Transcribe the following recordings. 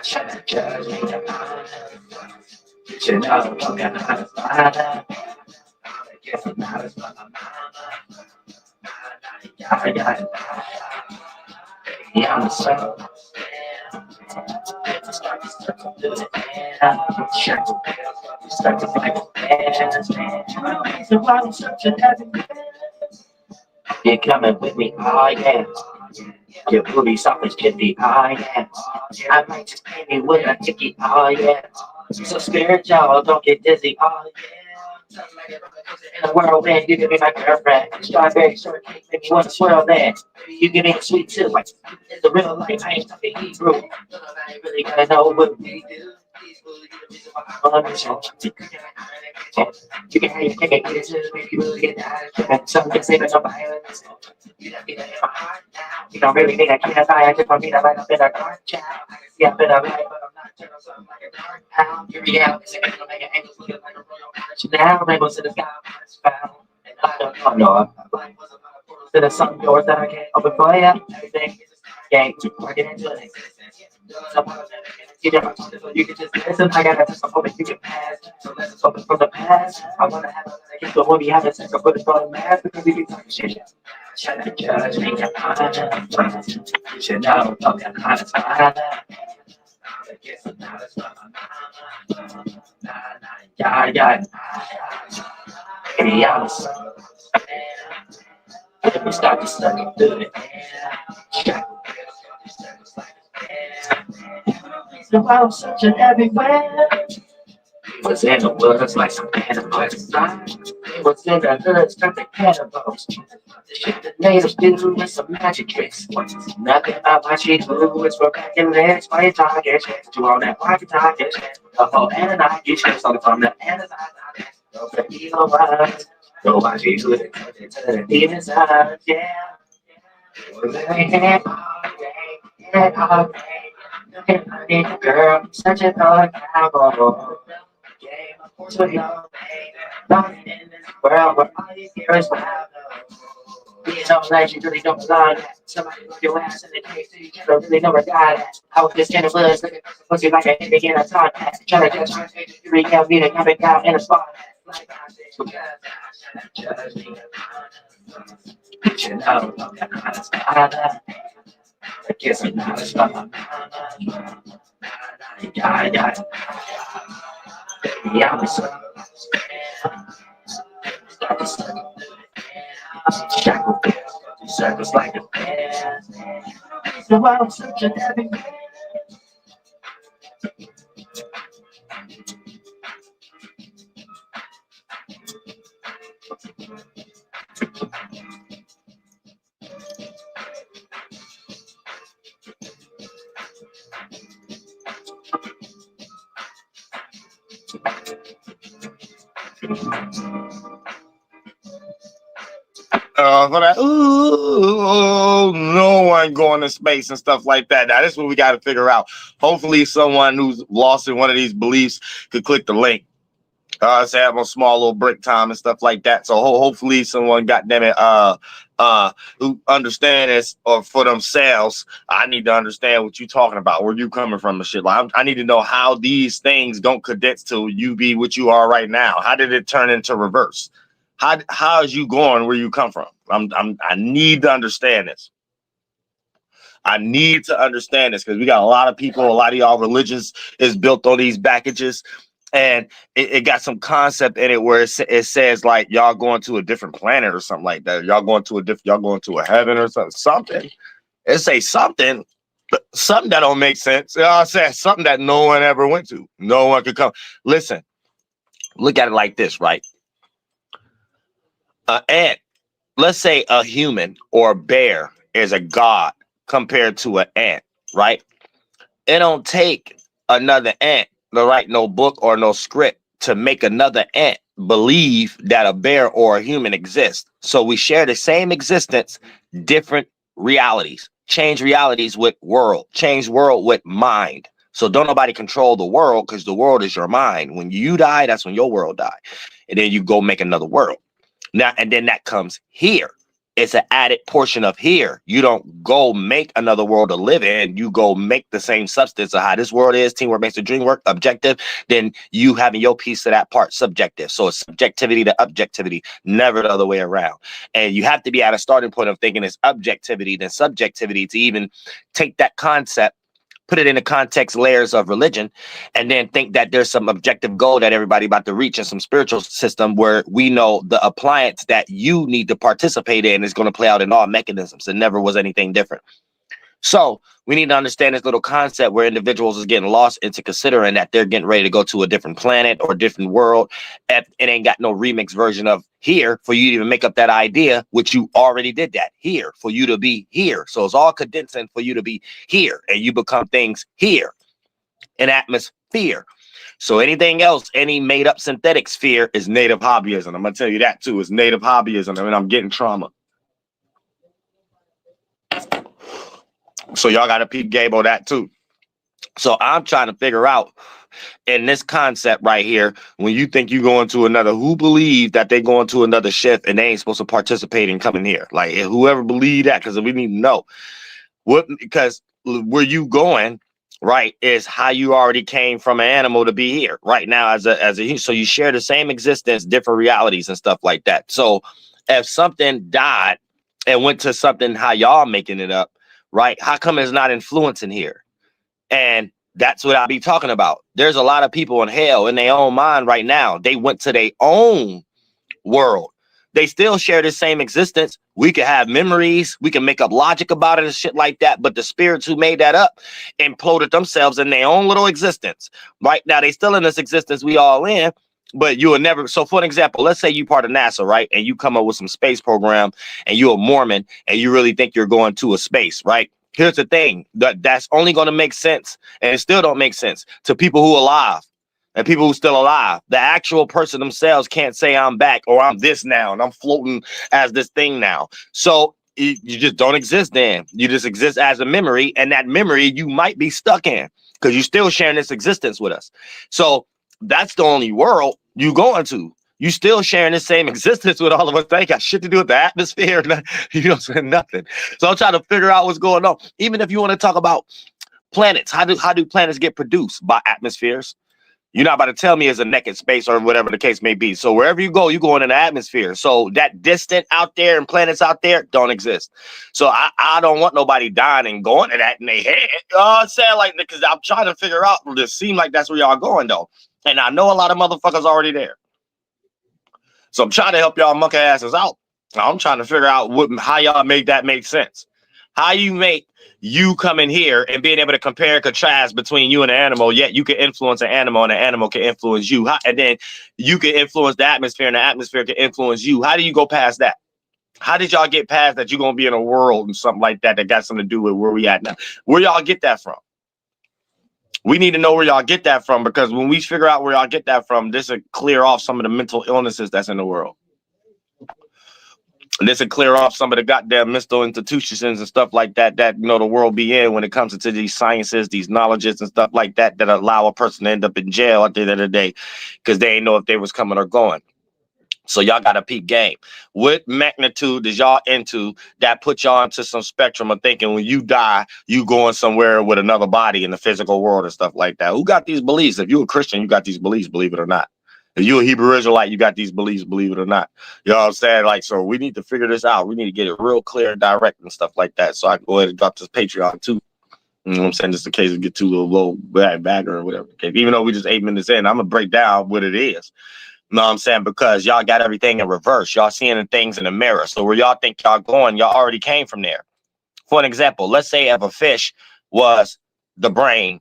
Try to judge me, you know, I'm gonna find out. I guess I'm not as my mama. Yeah, yeah, yeah, I'm so. Start to do it, man. Check the bills, start to fight the fans, man. So I'm such a heavy man. You coming with me? Oh, yeah. Your booty soft as kitty, oh yeah. I might just pay me with a ticket, oh yeah. So spiritual, don't get dizzy, oh yeah. In the world, man, you give me my girlfriend. Strawberry shortcake, make me want to swirl that. You give me a sweet too, like it's the real life. I ain't talking Hebrew. I ain't really gotta know what we do. I'm on the show. You can have your cake, eat it too, make you really get that. Some can say that I'm violent. You don't get it in my heart now. You don't really think I can't buy. I just want me to light up in a dark child. I can see up in a light, but I'm not turning something like a dark pound. Your reality is a make an angels looking like a royal arch. Now rainbows in the sky, it's found. And I don't know, no, life was about a portal to the sun doors that I can't open for you. Everything is a game, working into an existence. You never told it, so you can just listen. I gotta just hope you can pass. So let's open from the past. I wanna have a kiss, but when we have a sex, I'll put it on the mask because we be talking shit. Try to judge me, you should know, I'm honest, I guess I'm not as well. Yeah, yeah, yeah, let me start to study through it. So I'm such an everywhere. Was in the woods like some animals. It was in the hood, something cannibals. The shit the natives do with some magic tricks. Nothing about what she do is for cracking legs. Why you talking shit? Do all that why you talking shit? The whole Ananias get shit on from the Ananias. No, the evil ones. No, why she do it to the demons' eyes, yeah. Was in hand all day. Looking like a girl, such a thought cowboy. Game of course with no pain. Lost in this world where all you hear is loud. Being no legend really don't belong. Somebody put your ass in the case so you don't really know where God at. I was just in the woods looking for some pussy like a hippie in a song. Trying to judge my stage to recount me to coming down in a spot. Like I said, judge me. You know, I'm honest, I guess I'm not as fun. Yeah, yeah, yeah, I'm so. Shackle circles like a bear. So I'm such a heavy man. For that, ooh, no one going to space and stuff like that. Now, this is what we got to figure out. Hopefully, someone who's lost in one of these beliefs could click the link. Say I'm on small little break time and stuff like that. So hopefully, someone goddamn it, who understand this or for themselves. I need to understand what you're talking about, where you coming from and shit. Like I need to know how these things don't condense to you be what you are right now. How did it turn into reverse? How is you going where you come from? I need to understand this. I need to understand this because we got a lot of people, a lot of y'all religions is built on these packages, and it got some concept in it where it says like y'all going to a different planet or something like that. Y'all going to a heaven or something. It say something that don't make sense. It says something that no one ever went to. No one could come. Listen, look at it like this, right? An ant, let's say a human or a bear is a god compared to an ant, right? It don't take another ant to write no book or no script to make another ant believe that a bear or a human exists. So we share the same existence, different realities. Change realities with world. Change world with mind. So don't nobody control the world because the world is your mind. When you die, that's when your world die. And then you go make another world. Now, and then that comes here. It's an added portion of here. You don't go make another world to live in. You go make the same substance of how this world is. Teamwork makes the dream work. Objective. Then you having your piece of that part subjective. So it's subjectivity to objectivity, never the other way around. And you have to be at a starting point of thinking it's objectivity than subjectivity to even take that concept, put it in the context layers of religion, and then think that there's some objective goal that everybody about to reach in some spiritual system where we know the appliance that you need to participate in is going to play out in all mechanisms. It never was anything different. So we need to understand this little concept where individuals is getting lost into considering that they're getting ready to go to a different planet or a different world. And it ain't got no remix version of here for you to even make up that idea, which you already did that here for you to be here. So it's all condensing for you to be here, and you become things here in atmosphere. So anything else, any made up synthetic sphere is native hobbyism. I'm going to tell you that too. It's native hobbyism. I mean, I'm getting trauma. So y'all got to peep Gable that too. So I'm trying to figure out in this concept right here, when you think you going to another, who believe that they going to another shift and they ain't supposed to participate in coming here? Like whoever believe that, because we need to know what, because where you going, right, is how you already came from an animal to be here right now as a so you share the same existence, different realities and stuff like that. So if something died and went to something how y'all making it up, right? How come it's not influencing here? And that's what I'll be talking about. There's a lot of people in hell in their own mind right now. They went to their own world. They still share the same existence. We can have memories. We can make up logic about it and shit like that. But the spirits who made that up imploded themselves in their own little existence. Right now, they still in this existence we all in. But you will never. So for an example, let's say you part of NASA, right? And you come up with some space program and you're a Mormon and you really think you're going to a space, right? Here's the thing, that's only going to make sense, and it still don't make sense to people who are alive and people who still alive. The actual person themselves can't say I'm back or I'm this now and I'm floating as this thing now. So you just don't exist then. You just exist as a memory, and that memory you might be stuck in because you're still sharing this existence with us. So that's the only world you going to. You still sharing the same existence with all of us. They ain't got shit to do with the atmosphere. You know, nothing. So I'm trying to figure out what's going on. Even if you want to talk about planets, how do planets get produced? By atmospheres. You're not about to tell me it's a naked space or whatever the case may be. So wherever you go, you're going in the atmosphere. So that distant out there and planets out there don't exist. So I don't want nobody dying and going to that in their head. I'm saying, like, because I'm trying to figure out. It seems like that's where y'all going though, and I know a lot of motherfuckers already there. So I'm trying to help y'all monkey asses out. I'm trying to figure out how y'all make that make sense. How you make you coming here and being able to compare and contrast between you and the animal, yet you can influence an animal and the animal can influence you. And then you can influence the atmosphere and the atmosphere can influence you. How do you go past that? How did y'all get past that? You're going to be in a world and something like that got something to do with where we at now. Where y'all get that from? We need to know where y'all get that from, because when we figure out where y'all get that from, this will clear off some of the mental illnesses that's in the world. This will clear off some of the goddamn mental institutions and stuff like that you know the world be in when it comes to these sciences, these knowledges and stuff like that allow a person to end up in jail at the end of the day because they ain't know if they was coming or going. So y'all got to peep game. What magnitude is y'all into that put y'all into some spectrum of thinking when you die, you going somewhere with another body in the physical world and stuff like that? Who got these beliefs? If you're a Christian, you got these beliefs, believe it or not. If you're a Hebrew Israelite, you got these beliefs, believe it or not. You know what I'm saying? Like, so we need to figure this out. We need to get it real clear and direct and stuff like that. So I can go ahead and drop this Patreon too. You know what I'm saying? Just in case we get too low back or whatever. Okay. Even though we just 8 minutes in, I'm going to break down what it is. You know what I'm saying? Because y'all got everything in reverse. Y'all seeing the things in the mirror. So where y'all think y'all going, y'all already came from there. For an example, let's say if a fish was the brain,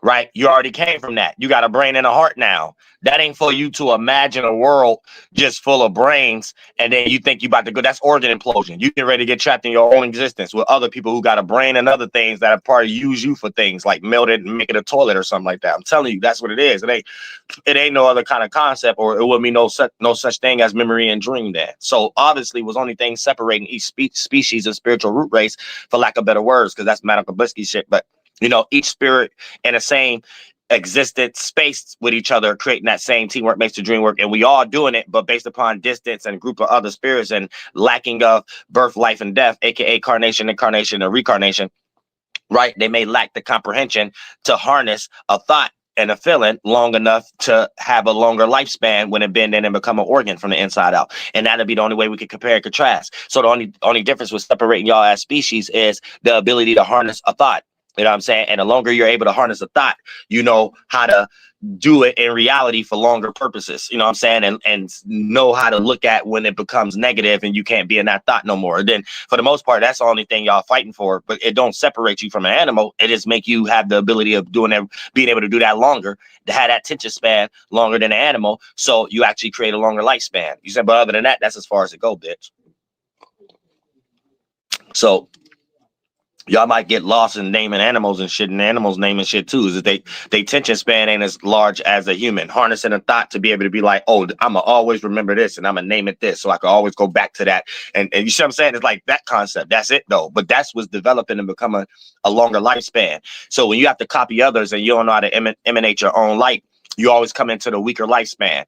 right? You already came from that. You got a brain and a heart now. That ain't for you to imagine a world just full of brains and then you think you about to go. That's organ implosion. You get ready to get trapped in your own existence with other people who got a brain and other things that are part of use you for things like melt it and make it a toilet or something like that. I'm telling you, that's what it is. It ain't no other kind of concept, or it would be no such thing as memory and dream then. So obviously was only thing separating each species and spiritual root race, for lack of better words, because that's Madame Kablisky shit. But you know, each spirit and the same existed space with each other, creating that same teamwork makes the dream work. And we all doing it, but based upon distance and a group of other spirits and lacking of birth, life, and death, aka carnation, incarnation, and reincarnation, right? They may lack the comprehension to harness a thought and a feeling long enough to have a longer lifespan when it bend in and become an organ from the inside out. And that'd be the only way we could compare and contrast. So the only difference with separating y'all as species is the ability to harness a thought. You know what I'm saying? And the longer you're able to harness a thought, you know how to do it in reality for longer purposes. You know what I'm saying? And know how to look at when it becomes negative and you can't be in that thought no more. Then for the most part, that's the only thing y'all fighting for. But it don't separate you from an animal. It just make you have the ability of doing that, being able to do that longer, to have that attention span longer than an animal. So you actually create a longer lifespan. You said, but other than that, that's as far as it go, bitch. So y'all might get lost in naming animals and shit, and animals naming shit too. Is that they attention span ain't as large as a human. Harnessing a thought to be able to be like, oh, I'ma always remember this, and I'ma name it this, so I can always go back to that. And you see what I'm saying? It's like that concept. That's it though. But that's what's developing and becoming a longer lifespan. So when you have to copy others and you don't know how to emanate your own light, you always come into the weaker lifespan,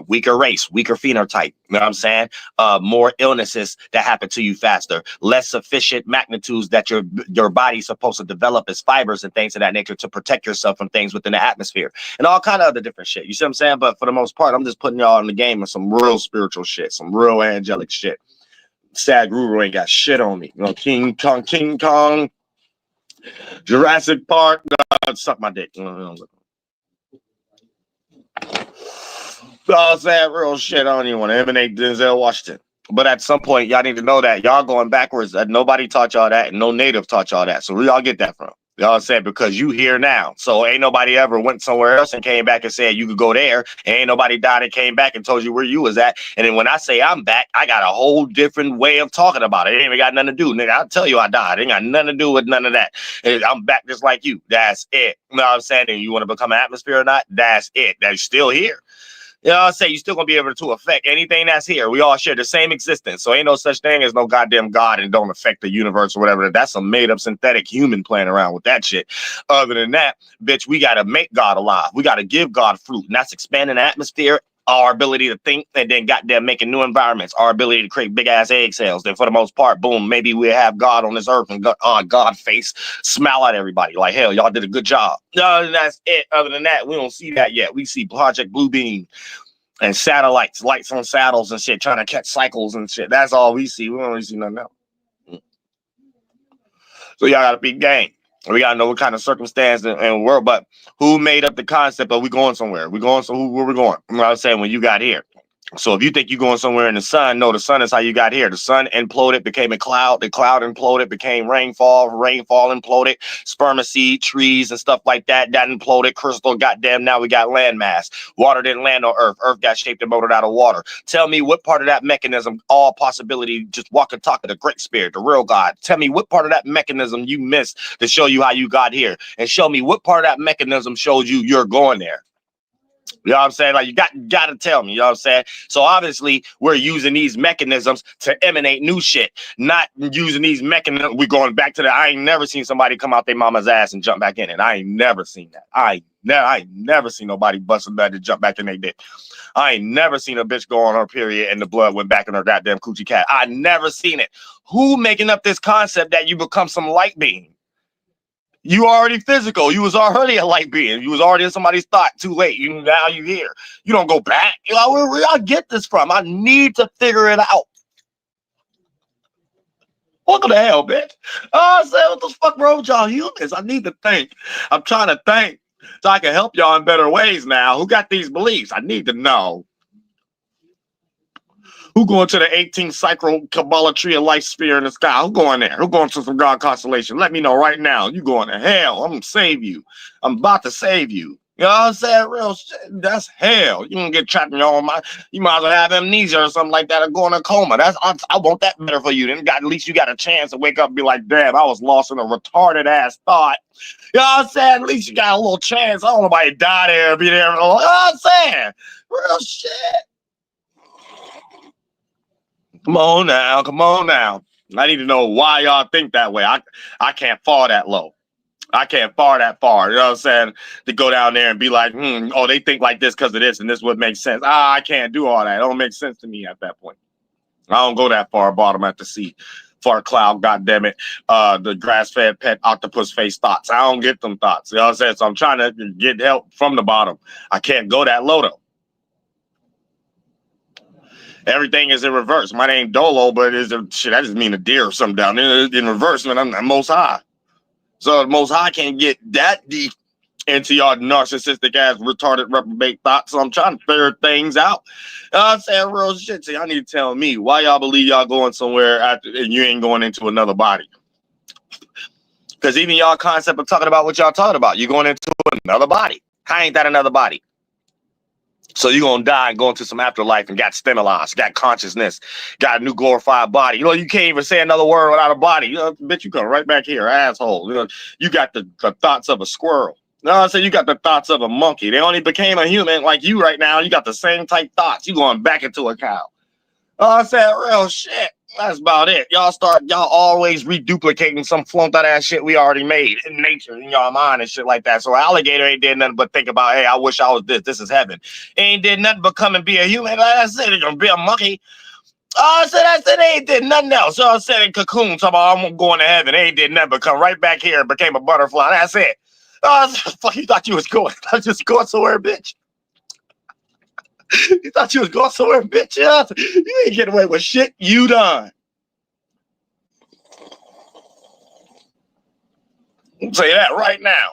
weaker race, weaker phenotype. You know what I'm saying? More illnesses that happen to you faster, less sufficient magnitudes that your body's supposed to develop as fibers and things of that nature to protect yourself from things within the atmosphere and all kind of other different shit. You see what I'm saying? But for the most part, I'm just putting y'all in the game of some real spiritual shit, some real angelic shit. Sad Guru ain't got shit on me. You know, King Kong, Jurassic Park, suck my dick. I'm saying real shit. I don't even want to emanate Denzel Washington. But at some point, y'all need to know that y'all going backwards. That nobody taught y'all that, and no native taught y'all that. So where y'all get that from? Y'all said because you here now. So ain't nobody ever went somewhere else and came back and said you could go there. And ain't nobody died and came back and told you where you was at. And then when I say I'm back, I got a whole different way of talking about it. It ain't even got nothing to do. Nigga, I'll tell you I died. It ain't got nothing to do with none of that. And I'm back just like you. That's it. You know what I'm saying? And you want to become an atmosphere or not? That's it. That's still here. You know what I'm saying? You're still going to be able to affect anything that's here. We all share the same existence. So ain't no such thing as no goddamn God and don't affect the universe or whatever. That's a made up synthetic human playing around with that shit. Other than that, bitch, we got to make God alive. We got to give God fruit. And that's expanding the atmosphere, our ability to think, and then goddamn making new environments, our ability to create big ass egg cells. Then for the most part, boom, maybe we have God on this earth and God face smile at everybody like, hell, y'all did a good job. No, that's it. Other than that, we don't see that yet. We see Project Bluebeam and satellites, lights on saddles and shit, trying to catch cycles and shit. That's all we see. We don't really see nothing else. So y'all gotta be gang. We gotta know what kind of circumstance and world, but who made up the concept of we going somewhere? We going, so where we going? You know what I'm saying? When you got here. So if you think you're going somewhere in the sun, no, the sun is how you got here. The sun imploded, became a cloud. The cloud imploded, became rainfall. Rainfall imploded, spermacide, trees and stuff like that. That imploded, crystal, goddamn, now we got landmass. Water didn't land on Earth. Earth got shaped and molded out of water. Tell me what part of that mechanism, all possibility, just walk and talk to the great spirit, the real God. Tell me what part of that mechanism you missed to show you how you got here. And show me what part of that mechanism showed you you're going there. You know what I'm saying? Like, you got to tell me, you know what I'm saying? So obviously we're using these mechanisms to emanate new shit, not using these mechanisms. We're going back to I ain't never seen somebody come out their mama's ass and jump back in it. I ain't never seen that. I ain't never seen nobody bust a nut and jump back in their dick. I ain't never seen a bitch go on her period and the blood went back in her goddamn coochie cat. I never seen it. Who making up this concept that you become some light being? You already physical. You was already a light being. You was already in somebody's thought. Too late. Now you here. You don't go back. You know, where y'all get this from? I need to figure it out. Welcome to hell, bitch. I said, what the fuck wrong with y'all humans? I need to think. I'm trying to think so I can help y'all in better ways now. Who got these beliefs? I need to know. Who going to the 18th cycle Kabbalah tree of life sphere in the sky? Who going there? Who going to some God constellation? Let me know right now. You going to hell. I'm going to save you. I'm about to save you. You know what I'm saying? Real shit. That's hell. You don't get trapped in your own mind. You might as well have amnesia or something like that or go in a coma. I want that better for you. Then at least you got a chance to wake up and be like, damn, I was lost in a retarded ass thought. You know what I'm saying? At least you got a little chance. I don't want nobody to die there, be there. You know what I'm saying? Real shit. Come on now, come on now. I need to know why y'all think that way. I can't fall that low. I can't far that far, you know what I'm saying, to go down there and be like, oh, they think like this because of this, and this would make sense. I can't do all that. It don't make sense to me at that point. I don't go that far bottom at the sea. Far cloud, goddammit. The grass-fed pet octopus face thoughts. I don't get them thoughts. You know what I'm saying? So I'm trying to get help from the bottom. I can't go that low though. Everything is in reverse. My name Dolo, but is shit, I just mean a deer or something down there in reverse, man. I'm most high. So the most high can't get that deep into y'all narcissistic ass retarded reprobate thoughts. So I'm trying to figure things out. I'm saying real shit. So y'all need to tell me why y'all believe y'all going somewhere after and you ain't going into another body. Because even y'all concept of talking about what y'all talking about, you're going into another body. How ain't that another body? So you're going to die and go into some afterlife and got stimulus, got consciousness, got a new glorified body. You know, you can't even say another word without a body. You know, bitch, you come right back here, asshole. You know, you got the thoughts of a squirrel. No, I said you got the thoughts of a monkey. They only became a human like you right now. You got the same type thoughts. You going back into a cow. Oh, I said real shit. That's about it. Y'all always reduplicating some flunked out ass shit we already made in nature, in y'all mind and shit like that. So an alligator ain't did nothing but think about, hey, I wish I was this. This is heaven. Ain't did nothing but come and be a human. Like I said, it's gonna be a monkey. Oh, I said they ain't did nothing else. So I said in cocoon, talking about I'm going to heaven. They ain't did nothing but come right back here and became a butterfly. That's it. Oh, fuck, you thought you was going. I was just going somewhere, bitch. You thought you was going somewhere, bitch. You ain't getting away with shit you done. I'll tell you that right now.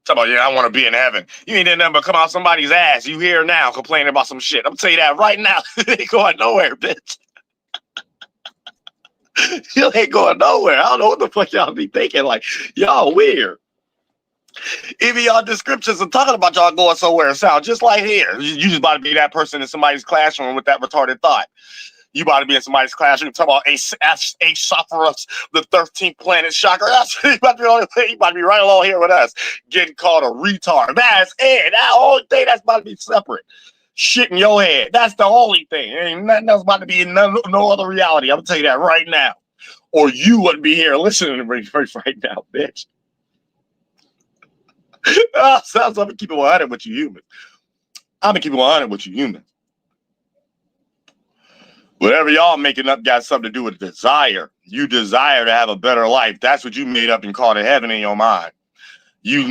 Talk about, yeah, I want to be in heaven. You ain't did nothing but come out somebody's ass. You here now complaining about some shit. I'm tell you that right now. You ain't going nowhere, bitch. You ain't going nowhere. I don't know what the fuck y'all be thinking. Like, y'all weird. Even y'all descriptions are talking about y'all going somewhere sound just like here. You just about to be that person in somebody's classroom with that retarded thought. You about to be in somebody's classroom talking about Asopharos, the 13th planet chakra. That's you about to be right along here with us, getting called a retard. That's it. That whole thing that's about to be separate. Shit in your head. That's the only thing. Ain't nothing else about to be in no other reality. I'm gonna tell you that right now. Or you wouldn't be here listening to me right now, bitch. So I'm gonna keep it 100 with you humans. I'm gonna keep it 100 with you humans. Whatever y'all making up got something to do with desire. You desire to have a better life. That's what you made up and called it heaven in your mind. You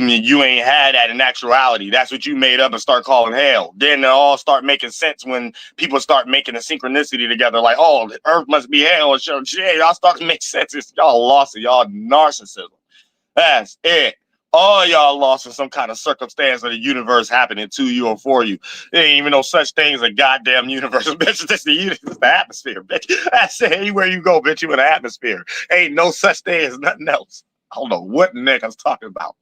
ain't had that in actuality. That's what you made up and start calling hell. Then it all start making sense when people start making a synchronicity together. Like, oh, the earth must be hell. And shit, y'all start to make sense. It's y'all lost it. Y'all narcissism. That's it. All y'all lost in some kind of circumstance of the universe happening to you or for you. There ain't even no such thing as a goddamn universe. Bitch, it's the atmosphere, bitch. That's it. Anywhere you go, bitch, you in the atmosphere. Ain't no such thing as nothing else. I don't know what nigga's talking about.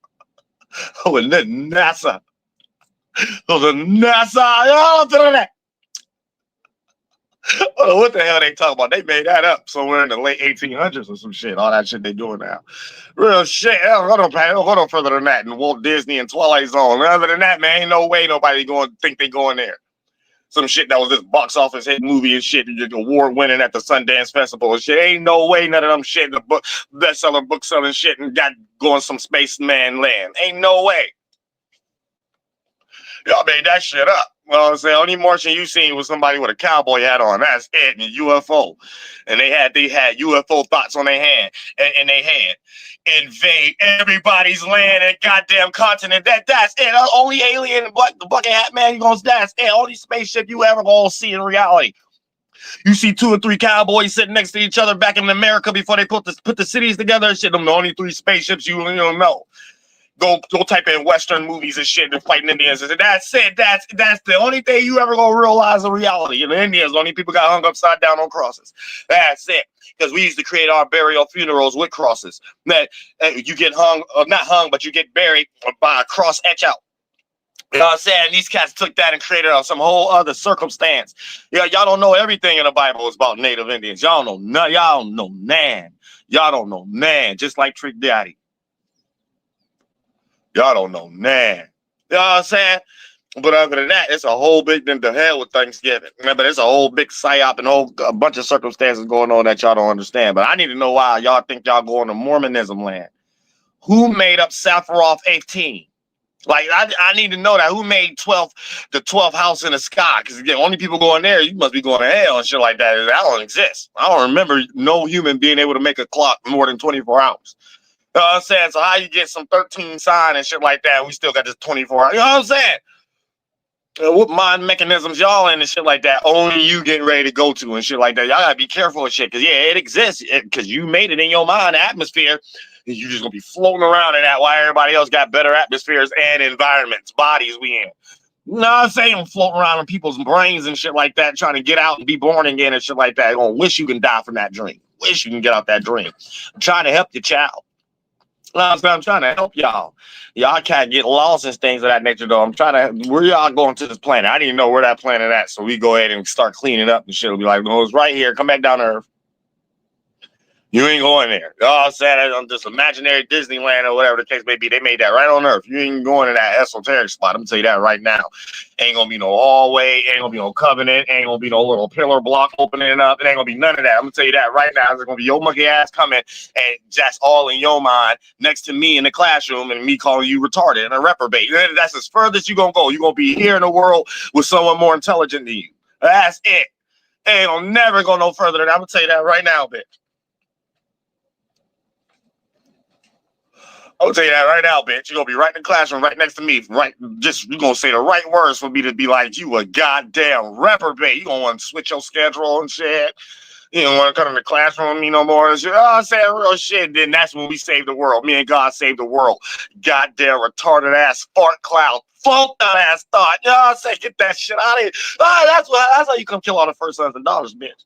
Oh, and then NASA. Oh, the NASA. Oh, that. Oh, what the hell they talking about? They made that up somewhere in the late 1800s or some shit. All that shit they doing now. Real shit. Hold on further than that. And Walt Disney and Twilight Zone. Other than that, man, ain't no way nobody going to think they going there. Some shit that was this box office hit movie and shit, award winning at the Sundance Festival and shit. Ain't no way none of them shit, the book bestseller, book selling shit, and got going some spaceman land. Ain't no way. Y'all made that shit up. Well, I'm saying only Martian you seen was somebody with a cowboy hat on. That's it, and a UFO. And they had UFO thoughts on their hand, and they had invade everybody's land and goddamn continent. That's it. Only alien, the bucket hat man, that's it. Only spaceship you ever gonna see in reality. You see 2 or 3 cowboys sitting next to each other back in America before they put the cities together and shit. Them the only 3 spaceships you don't know. Go type in Western movies and shit and fighting Indians. And that's it. That's the only thing you ever gonna realize in reality. And the Indians, the only people got hung upside down on crosses. That's it. Because we used to create our burial funerals with crosses. That you get hung, not hung, but you get buried by a cross etch out. You know what I'm saying? These cats took that and created some whole other circumstance. Yeah, y'all don't know everything in the Bible is about Native Indians. Y'all don't know none. Y'all don't know nan. Y'all don't know nan. Just like Trick Daddy. Y'all don't know nan. You know what I'm saying? But other than that, it's a whole big thing to hell with Thanksgiving. But it's a whole big psyop and a bunch of circumstances going on that y'all don't understand. But I need to know why y'all think y'all going to Mormonism land. Who made up Sephiroth 18? Like, I need to know that. Who made the 12th house in the sky? Because again, only people going there, you must be going to hell and shit like that. That don't exist. I don't remember no human being able to make a clock more than 24 hours. You know what I'm saying? So how you get some 13 sign and shit like that? We still got this 24 hours. You know what I'm saying? What mind mechanisms y'all in and shit like that? Only you getting ready to go to and shit like that. Y'all gotta be careful of shit. Because yeah, it exists. Because you made it in your mind, the atmosphere. You're just gonna be floating around in that while everybody else got better atmospheres and environments, bodies we in. No, I'm saying I'm floating around in people's brains and shit like that, trying to get out and be born again and shit like that. Gonna wish you can die from that dream. Wish you can get out that dream. I'm trying to help your child. I'm trying to help y'all. Y'all can't get lost in things of that nature, though. I'm trying to. Where y'all going to this planet? I didn't even know where that planet at, so we go ahead and start cleaning up and shit. It'll be like, no, it's right here. Come back down to Earth. You ain't going there. Oh, I'm saying on this imaginary Disneyland or whatever the case may be. They made that right on Earth. You ain't going to that esoteric spot. I'm gonna tell you that right now. Ain't gonna be no hallway. Ain't gonna be no covenant. Ain't gonna be no little pillar block opening up. It ain't gonna be none of that. I'm gonna tell you that right now. There's gonna be your monkey ass coming, and that's all in your mind next to me in the classroom, and me calling you retarded and a reprobate. That's as further as you gonna go. You gonna be here in the world with someone more intelligent than you. That's it. Ain't gonna never go no further than that. I'm gonna tell you that right now, bitch. I'll tell you that right now, bitch. You're gonna be right in the classroom, right next to me. Right, just you're gonna say the right words for me to be like, you a goddamn reprobate. You gonna want to switch your schedule and shit. You don't want to come in the classroom with me no more and shit. Oh, I'm saying real shit. Then that's when we save the world. Me and God save the world. Goddamn retarded ass fart cloud. Funk that ass thought. You know what I'm saying? Get that shit out of here. That's how you come kill all the first sons and daughters, bitch.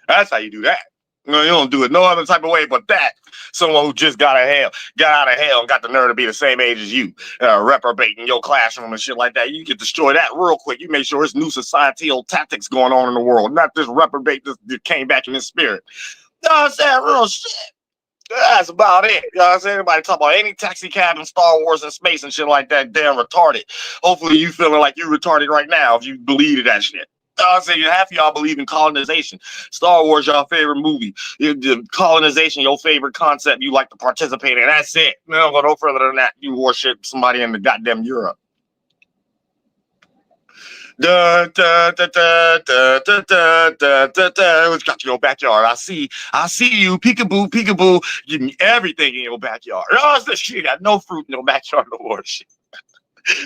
That's how you do that. No, you don't do it no other type of way but that. Someone who just got out of hell and got the nerve to be the same age as you, reprobate in your classroom and shit like that. You get destroy that real quick. You make sure it's new societal tactics going on in the world, not this reprobate that came back in his spirit. You know what I'm saying? Real shit. That's about it. You know what I'm saying? Everybody talk about any taxi cab in Star Wars and space and shit like that. Damn retarded. Hopefully you feeling like you retarded right now if you believe in that shit. I'm saying half of y'all believe in colonization. Star Wars, y'all favorite movie. Colonization, your favorite concept you like to participate in. That's it. You don't go no further than that. You worship somebody in the goddamn Europe. Da, da, da, da, da, da, da, da, da, da. It's got your backyard. I see you. Peekaboo, peekaboo. Give me everything in your backyard. Oh, it's the shit. Got no fruit in your backyard no more. Shit.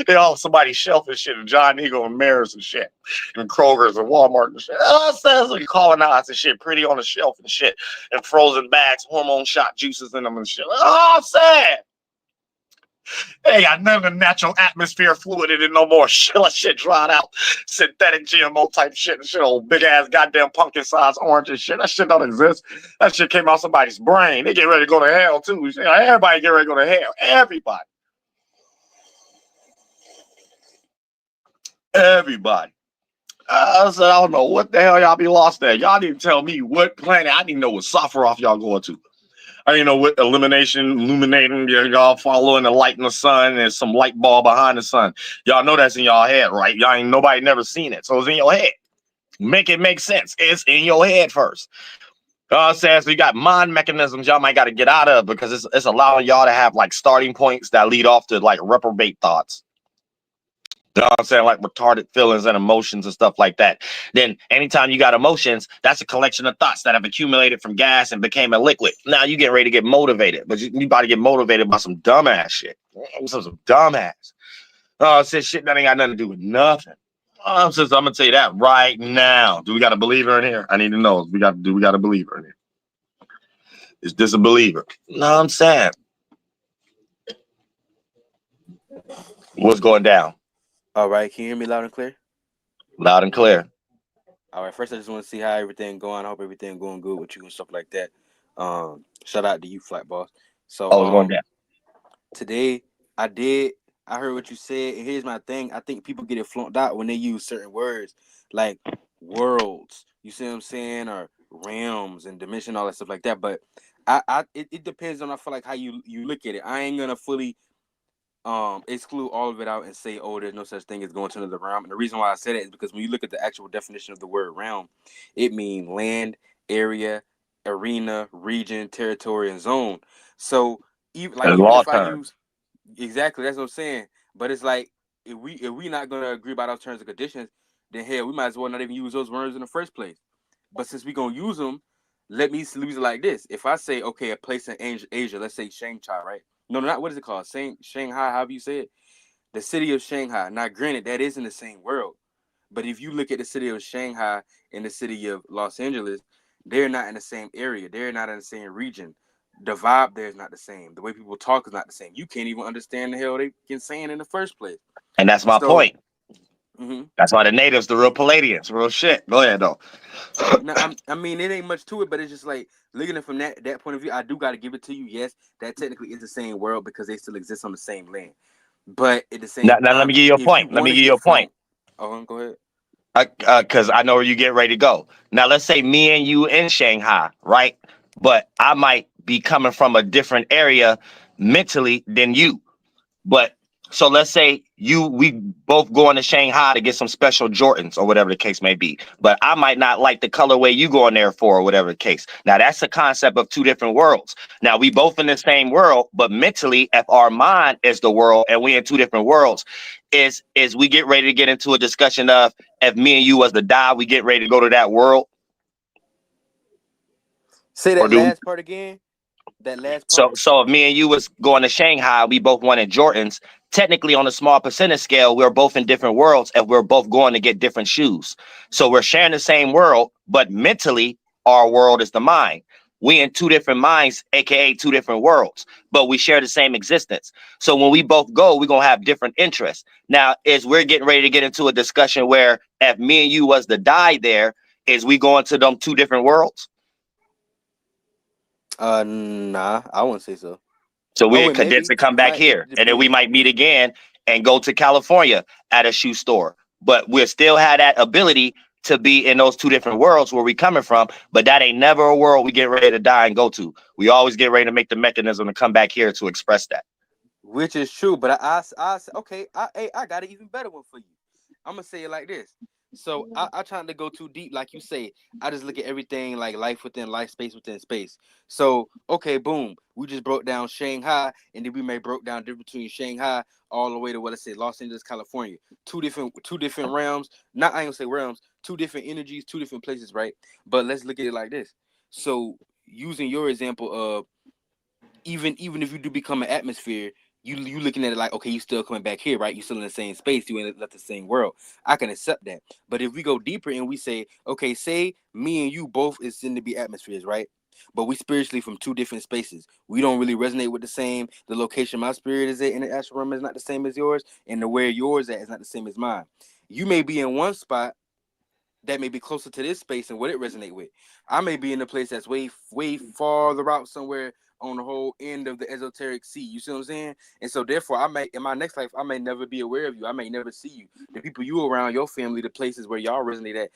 They all somebody's shelf and shit, and John Eagle and Maris and shit, and Kroger's and Walmart and shit. Oh, it sounds like colonized and shit, pretty on the shelf and shit, and frozen bags, hormone shot juices in them and shit. Oh, I'm sad. They ain't got none of the natural atmosphere fluid in it no more. Shit dried out. Synthetic GMO type shit and shit. Old big ass goddamn pumpkin sized orange and shit. That shit don't exist. That shit came out somebody's brain. They get ready to go to hell too. Everybody get ready to go to hell. Everybody. Everybody. I said, I don't know what the hell y'all be lost at. Y'all need to tell me what planet. I need to know what Sephiroth y'all going to. I didn't know what illuminating, y'all following the light in the sun and some light ball behind the sun. Y'all know that's in y'all head, right? Y'all ain't nobody never seen it. So it's in your head. Make it make sense. It's in your head first. So you got mind mechanisms y'all might got to get out of because it's allowing y'all to have like starting points that lead off to like reprobate thoughts. You know what I'm saying? Like retarded feelings and emotions and stuff like that. Then anytime you got emotions, that's a collection of thoughts that have accumulated from gas and became a liquid. Now you get ready to get motivated, but you about to get motivated by some dumbass shit. Some dumbass. Oh, said shit that ain't got nothing to do with nothing. I'm gonna tell you that right now. Do we got a believer in here? I need to know. We got a believer in here? Is this a believer? No, I'm saying. What's going down? All right, can you hear me loud and clear? Loud and clear. All right, first I just want to see how everything going. I hope everything going good with you and stuff like that. Shout out to you, Flat Boss. So it's going down. Today I heard what you said, and here's my thing. I think people get it flunked out when they use certain words like worlds. You see what I'm saying? Or realms and dimension, all that stuff like that. But it depends on I feel like how you look at it. I ain't gonna fully exclude all of it out and say, oh, there's no such thing as going to another realm. And the reason why I say that is because when you look at the actual definition of the word realm, it means land, area, arena, region, territory, and zone. So even law if I use terms. exactly, that's what I'm saying. But it's like if we not gonna agree about those terms and conditions, then hell, we might as well not even use those words in the first place. But since we gonna use them, let me use it like this. If I say okay, a place in Asia, let's say Shanghai, right? No, not what is it called? Shanghai, however you say it. The city of Shanghai. Now, granted, that is in the same world. But if you look at the city of Shanghai and the city of Los Angeles, they're not in the same area. They're not in the same region. The vibe there is not the same. The way people talk is not the same. You can't even understand the hell they can saying in the first place. And that's my So, point. mm-hmm. That's why the natives, the real Palladians, real shit. Go ahead though. Now, I mean, it ain't much to it, but it's just like looking at it from that point of view. I do got to give it to you. Yes, that technically is the same world because they still exist on the same land. But at the Now, same now let time, me give you a if you point. Let want me to give you get a point. from, oh, go ahead. Because I know where you get ready to go. Now, let's say me and you in Shanghai, right? But I might be coming from a different area mentally than you. But so let's say we both going to Shanghai to get some special Jordans or whatever the case may be. But I might not like the colorway you going there for or whatever the case. Now that's a concept of two different worlds. Now we both in the same world, but mentally, if our mind is the world and we in two different worlds, is we get ready to get into a discussion of if me and you was to die, we get ready to go to that world, Say or that do we? last part again. That last So, part. so if me and you was going to Shanghai, we both wanted Jordans. Technically, on a small percentage scale, we're both in different worlds, and we're both going to get different shoes. So we're sharing the same world, but mentally, our world is the mind. We in two different minds, aka two different worlds, but we share the same existence. So when we both go, we're gonna have different interests. Now, is we're getting ready to get into a discussion where if me and you was to die there, is we going to them two different worlds? Nah, I wouldn't say so. So Oh we wait, condense maybe and come it back might. here. It And then we depends. might meet again and go to California at a shoe store. But we'll still have that ability to be in those two different worlds where we coming from. But that ain't never a world we get ready to die and go to. We always get ready to make the mechanism to come back here to express that. Which is true, but okay, I got an even better one for you. I'm gonna say it like this. So I trying to go too deep, like you say. I just look at everything like life within life, space within space. So okay, boom, we just broke down Shanghai, and then we may broke down the difference between Shanghai all the way to what I say, Los Angeles, California. Two different realms. Not I ain't gonna say realms. Two different energies, two different places, right? But let's look at it like this. So using your example of even if you do become an atmosphere, you looking at it like, okay, you still coming back here, right? You still in the same space, you ain't left the same world. I can accept that. But if we go deeper and we say, okay, say me and you both is in to be atmospheres, right? But we spiritually from two different spaces. We don't really resonate with the same. The location my spirit is at in the astral realm is not the same as yours, and the where yours at is not the same as mine. You may be in one spot that may be closer to this space and what it resonate with. I may be in a place that's way farther out somewhere on the whole end of the esoteric sea. You see what I'm saying? And so therefore I may in my next life I may never be aware of you. I may never see you. The people you around, your family, the places where y'all resonate at,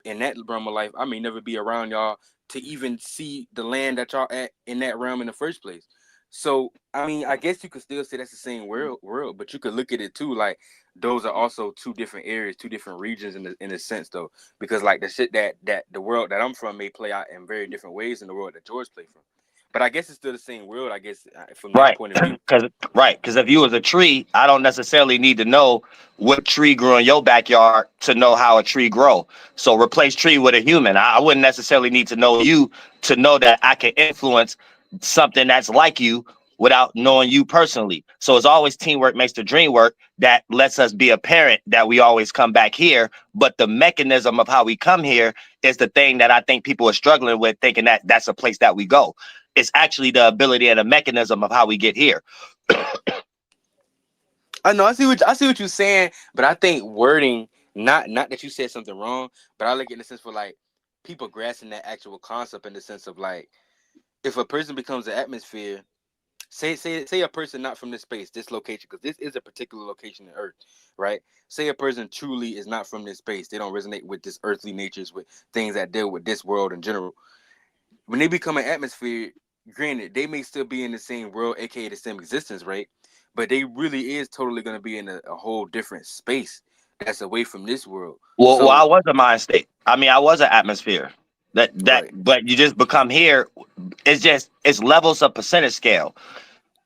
in that realm of life, I may never be around y'all to even see the land that y'all at in that realm in the first place. So I mean, I guess you could still say that's the same world, but you could look at it too like those are also two different areas, two different regions in a sense though, because like the shit that the world that I'm from may play out in very different ways in the world that George played from. But I guess it's still the same world. I guess from that Right. point of view. Because if you was a tree, I don't necessarily need to know what tree grew in your backyard to know how a tree grow. So replace tree with a human. I wouldn't necessarily need to know you to know that I can influence something that's like you without knowing you personally. So it's always teamwork makes the dream work. That lets us be apparent that we always come back here. But the mechanism of how we come here is the thing that I think people are struggling with, thinking that that's a place that we go. It's actually the ability and the mechanism of how we get here. I know I see what you're saying, but I think wording, not that you said something wrong, but I look at it in the sense for like people grasping that actual concept in the sense of like if a person becomes an atmosphere. Say a person not from this space, this location, because this is a particular location in Earth, right? Say a person truly is not from this space. They don't resonate with this earthly natures, with things that deal with this world in general. When they become an atmosphere, granted, they may still be in the same world, aka the same existence, right? But they really is totally gonna be in a whole different space that's away from this world. Well, I So was a mind state. I mean, I was an atmosphere. right. But you just become here. It's levels of percentage scale.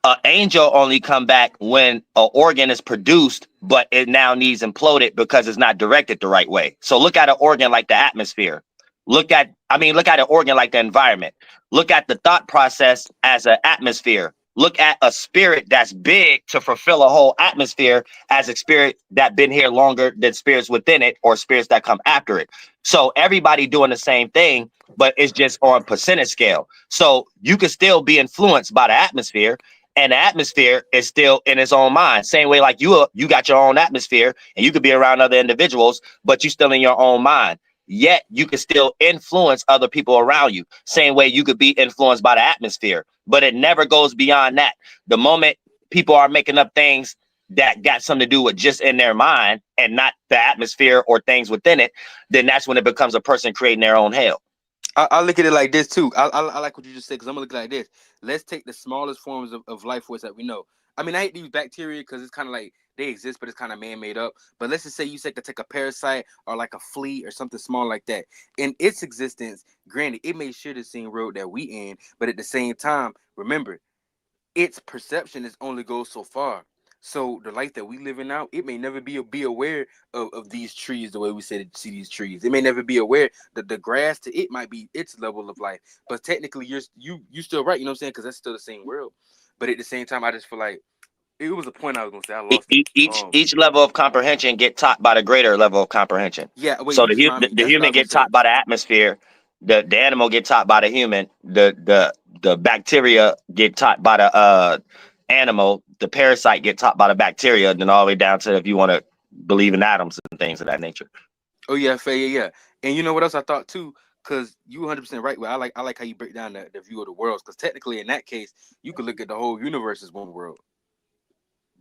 An angel only come back when an organ is produced, but it now needs imploded because it's not directed the right way. So look at an organ like the atmosphere. Look at an organ like the environment. Look at the thought process as an atmosphere. Look at a spirit that's big to fulfill a whole atmosphere as a spirit that been here longer than spirits within it or spirits that come after it. So everybody doing the same thing, but it's just on percentage scale. So you can still be influenced by the atmosphere, and the atmosphere is still in its own mind. Same way like you got your own atmosphere and you could be around other individuals, but you still in your own mind. Yet you can still influence other people around you. Same way you could be influenced by the atmosphere, but it never goes beyond that. The moment people are making up things that got something to do with just in their mind and not the atmosphere or things within it, then that's when it becomes a person creating their own hell. I look at it like this too. I like what you just said, because I'm gonna look like this. Let's take the smallest forms of life force that we know. I mean, I hate these bacteria because it's kind of like they exist, but it's kind of man-made up. But let's just say you could take a parasite or like a flea or something small like that. In its existence, granted, it may share the same road that we in, but at the same time, remember, its perception is only goes so far. So the life that we live in now, it may never be aware of these trees the way we see these trees. It may never be aware that the grass to it might be its level of life. But technically, you still right. You know what I'm saying? Because that's still the same world. But at the same time, I just feel like it was a point I was gonna say. I lost it. Each level of comprehension get taught by the greater level of comprehension. Yeah. Wait. So You just remind me. the That's what I human was gonna get say. taught by the atmosphere. The animal get taught by the human. The bacteria get taught by the animal. The parasite get taught by the bacteria. Then all the way down to if you want to believe in atoms and things of that nature. Oh yeah, fair, yeah. And you know what else I thought too? Because you 100% right. Well, I like how you break down the view of the worlds. Because technically, in that case, you could look at the whole universe as one world.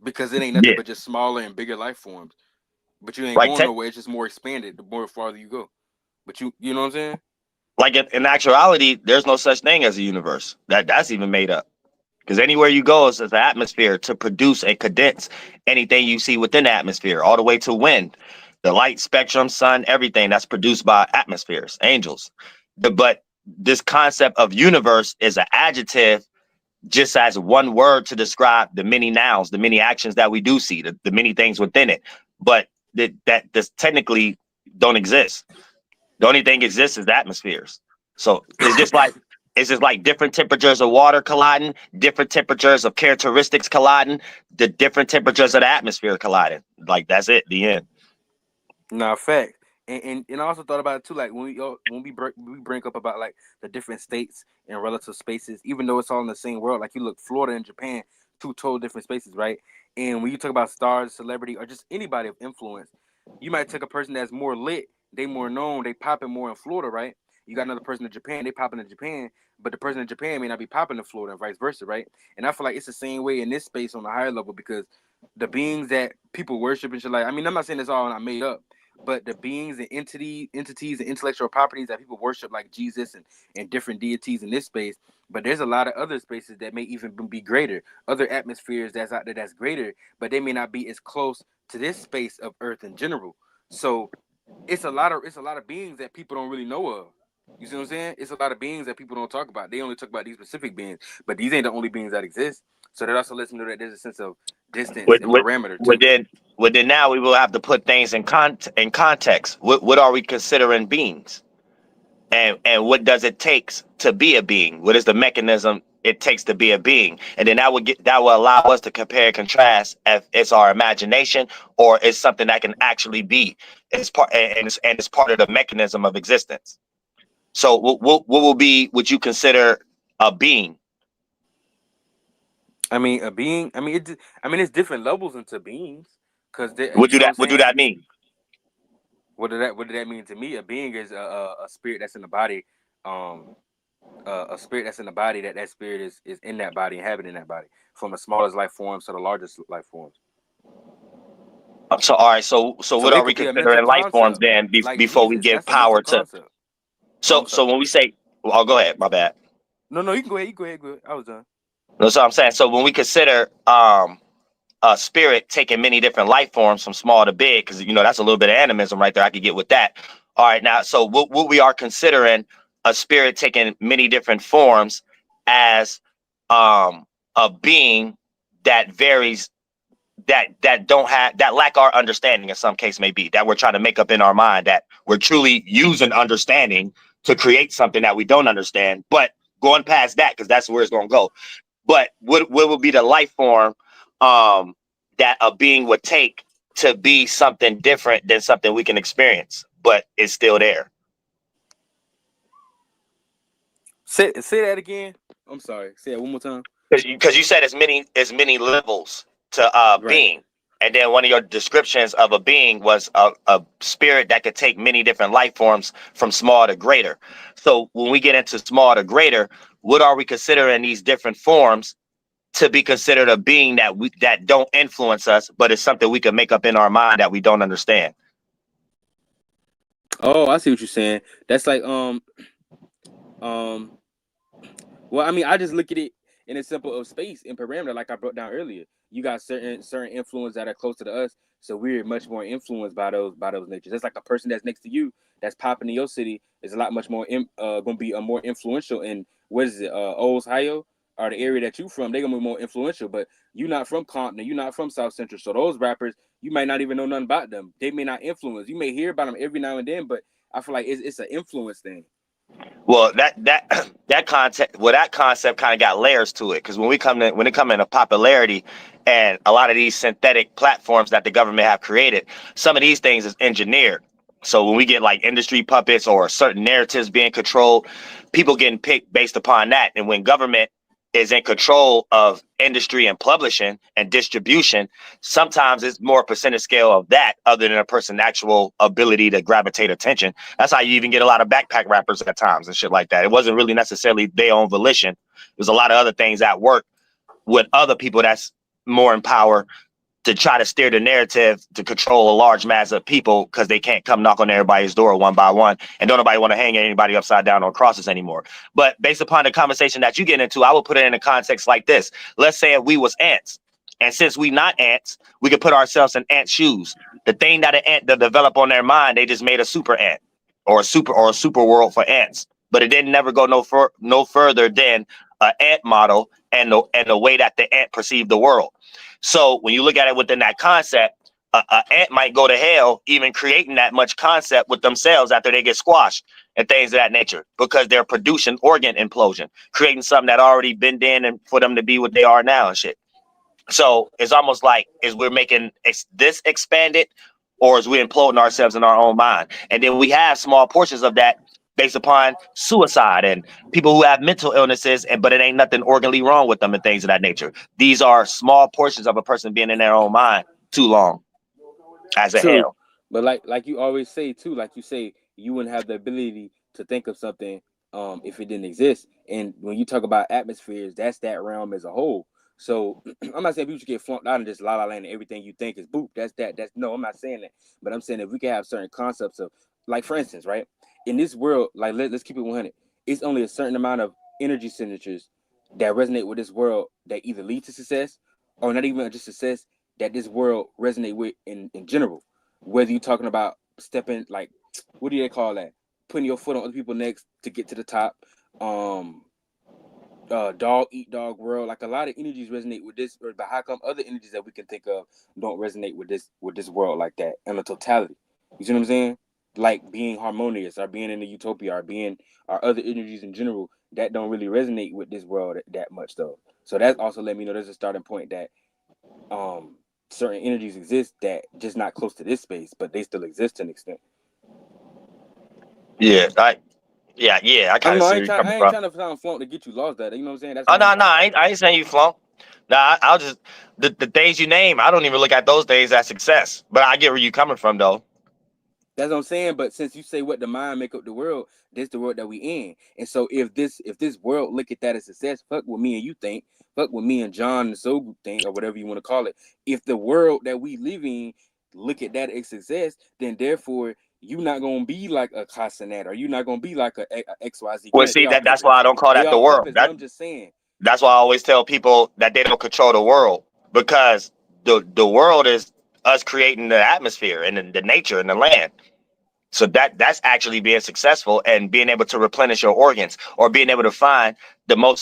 Because it ain't nothing Yeah, but just smaller and bigger life forms. But you ain't like going nowhere. It's just more expanded the more farther you go. But you know what I'm saying? like in actuality, there's no such thing as a universe. That's even made up. Because anywhere you go is an atmosphere to produce and condense anything you see within the atmosphere, all the way to wind, the light spectrum, sun, everything that's produced by atmospheres, angels. But this concept of universe is an adjective just as one word to describe the many nouns, the many actions that we do see, the many things within it. But that this technically don't exist. The only thing exists is the atmospheres. So it's just like different temperatures of water colliding, different temperatures of characteristics colliding, the different temperatures of the atmosphere colliding. Like that's it, the end. Nah, fact. And I also thought about it too. Like when we bring up about like the different states and relative spaces, even though it's all in the same world. Like you look, Florida and Japan, two total different spaces, right? And when you talk about stars, celebrity, or just anybody of influence, you might take a person that's more lit, they more known, they popping more in Florida, right? You got another person in Japan, they popping in Japan, but the person in Japan may not be popping in Florida, and vice versa, right? And I feel like it's the same way in this space on a higher level, because the beings that people worship and shit, like, I mean, I'm not saying it's all not made up, but the beings and entities and intellectual properties that people worship, like Jesus and different deities in this space. But there's a lot of other spaces that may even be greater, other atmospheres that's out there that's greater, but they may not be as close to this space of Earth in general. So it's a lot of beings that people don't really know of. You see what I'm saying? It's a lot of beings that people don't talk about. They only talk about these specific beings, but these ain't the only beings that exist. So that also lets me know that there's a sense of distance With, and with, parameter too. within within now we will have to put things in context. What are we considering beings? And what does it takes to be a being? What is the mechanism it takes to be a being? And then that will allow us to compare and contrast if it's our imagination or it's something that can actually be. It's part and it's part of the mechanism of existence. So what will be would you consider a being? I mean, a being. I mean, it's different levels into beings, because What you do know what that I'm what do saying. that mean? What did that mean to me? A being is a spirit that's in the body. A spirit that's in the body, that spirit is in that body, inhabiting that body, from the smallest life forms to the largest life forms. So all right, so So what it are we could be a mental considering life forms concept, then like before we Jesus. give That's a mental power to? concept. Oh, I'm So sorry. when we say, well, I'll go ahead, my bad. No, no, you can go ahead. You go ahead. Go ahead. I was done. That's what I'm saying. So when we consider a spirit taking many different life forms from small to big, because that's a little bit of animism right there. I could get with that. All right, now, so what we are considering a spirit taking many different forms as a being that varies, that don't have, that lack our understanding in some case may be, that we're trying to make up in our mind, that we're truly using understanding to create something that we don't understand. But going past that, because that's where it's going to go. But what would be the life form that a being would take to be something different than something we can experience, but it's still there? Say that again. I'm sorry. Say that one more time. Because you said as many levels to Right. being, and then one of your descriptions of a being was a spirit that could take many different life forms from small to greater. So when we get into small to greater, what are we considering these different forms to be considered a being that don't influence us, but it's something we can make up in our mind that we don't understand? Oh, I see what you're saying. That's like well, I mean, I just look at it in a simple of space and parameter, like I broke down earlier. You got certain influences that are closer to us, so we're much more influenced by those natures. That's like a person that's next to you, that's popping in your city, is a lot much more going to be a more influential in, what is it, Ohio, or the area that you from. They're gonna be more influential, but you're not from Compton, you're not from South Central, so those rappers, you might not even know nothing about them. They may not influence. You may hear about them every now and then, but I feel like it's an influence thing. Well, that concept kind of got layers to it, because when it come into popularity and a lot of these synthetic platforms that the government have created, some of these things is engineered. So when we get like industry puppets or certain narratives being controlled, people getting picked based upon that. And when government is in control of industry and publishing and distribution, sometimes it's more percentage scale of that other than a person's actual ability to gravitate attention. That's how you even get a lot of backpack rappers at times and shit like that. It wasn't really necessarily their own volition. There's a lot of other things at work with other people that's more in power to try to steer the narrative to control a large mass of people, because they can't come knock on everybody's door one by one, and don't nobody want to hang anybody upside down on crosses anymore. But based upon the conversation that you get into, I would put it in a context like this. Let's say if we was ants, and since we not ants, we could put ourselves in ant shoes. The thing that an ant to develop on their mind, they just made a super ant or a super world for ants, but it didn't never go no further than an ant model and the way that the ant perceived the world. So when you look at it within that concept, an ant might go to hell even creating that much concept with themselves after they get squashed and things of that nature, because they're producing organ implosion, creating something that already been in and for them to be what they are now and shit. So it's almost like, is we're making this expanded, or is we imploding ourselves in our own mind? And then we have small portions of that based upon suicide and people who have mental illnesses, but it ain't nothing organly wrong with them and things of that nature. These are small portions of a person being in their own mind too long as a True, hell. but like you always say too, like you say, you wouldn't have the ability to think of something if it didn't exist. And when you talk about atmospheres, that's that realm as a whole. So I'm not saying people should get flunked out and just la la land and everything you think is boop. That's no, I'm not saying that. But I'm saying if we can have certain concepts of, like for instance, right, in this world, like let's keep it 100. It's only a certain amount of energy signatures that resonate with this world that either lead to success or not even just success, that this world resonate with in general. Whether you're talking about stepping, like, what do they call that? Putting your foot on other people's necks to get to the top. Dog eat dog world. Like a lot of energies resonate with this, but how come other energies that we can think of don't resonate with this world like that in the totality? You see what I'm saying? Like being harmonious, or being in the utopia, or being our other energies in general that don't really resonate with this world that much though. So that also let me know there's a starting point that certain energies exist that just not close to this space, but they still exist to an extent. Yeah, I I kind don't of know. see where you're I coming ain't from. trying to sound flaunt to get you lost. That, you know what I'm saying? That's Oh, what I'm. no, I ain't saying you flunk. Nah, I'll just, the things you name, I don't even look at those things as success. But I get where you're coming from, though. That's what I'm saying. But since you say what the mind make up the world, this the world that we in. And so if this world look at that as success, fuck what me and you think, fuck what me and John and Soul Group think, or whatever you want to call it. If the world that we live in look at that as success, then therefore you not gonna be like a Casanat, or you not gonna be like a XYZ. Well, Granted, see, that's why I don't call they that the all world. puppets, but I'm just saying. That's why I always tell people that they don't control the world, because the world is us creating the atmosphere and the nature and the land. So that's actually being successful and being able to replenish your organs, or being able to find the most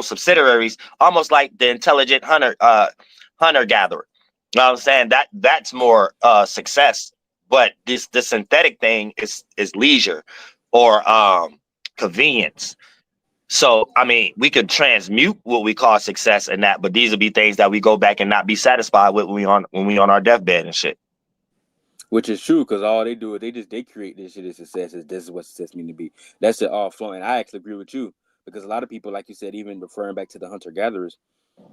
subsidiaries, almost like the intelligent hunter gatherer. You know what I'm saying? That's more success. But the synthetic thing is leisure, or convenience. So I mean, we could transmute what we call success in that, but these will be things that we go back and not be satisfied with when we on our deathbed and shit. Which is true, because all they do is they create this shit as success. This is what success mean to be. That's it all flowing. And I actually agree with you, because a lot of people, like you said, even referring back to the hunter gatherers,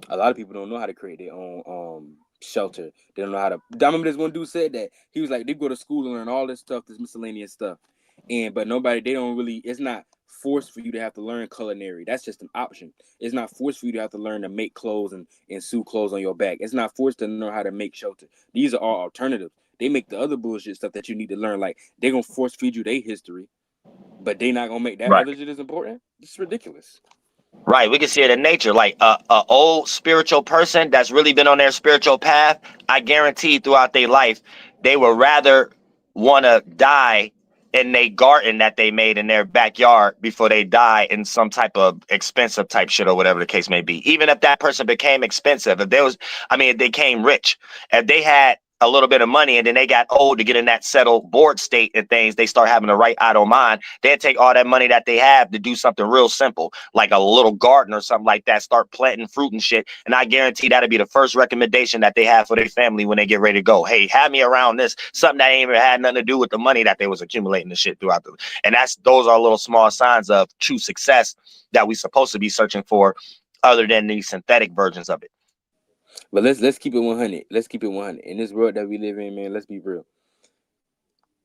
a lot of people don't know how to create their own shelter. They don't know how to. I remember this one dude said that he was like, they go to school and learn all this stuff, this miscellaneous stuff, but nobody, they don't really. It's not forced for you to have to learn culinary. That's just an option. It's not forced for you to have to learn to make clothes and sew clothes on your back. It's not forced to know how to make shelter. These are all alternatives. They make the other bullshit stuff that you need to learn. Like, they're gonna force feed you their history, but they not gonna make that Right. other shit as important. It's ridiculous. Right, we can see it in nature. Like a old spiritual person that's really been on their spiritual path, I guarantee throughout their life, they would rather want to die in their garden that they made in their backyard before they die in some type of expensive type shit, or whatever the case may be. Even if that person became expensive, if they came rich, if they had a little bit of money and then they got old to get in that settled bored state and things, they start having the right idle mind. They'd take all that money that they have to do something real simple, like a little garden or something like that, start planting fruit and shit. And I guarantee that'll be the first recommendation that they have for their family when they get ready to go. Hey, have me around this, something that ain't even had nothing to do with the money that they was accumulating the shit throughout the. And those are little small signs of true success that we supposed to be searching for, other than these synthetic versions of it. But let's keep it 100. Let's keep it 100. In this world that we live in, man, let's be real.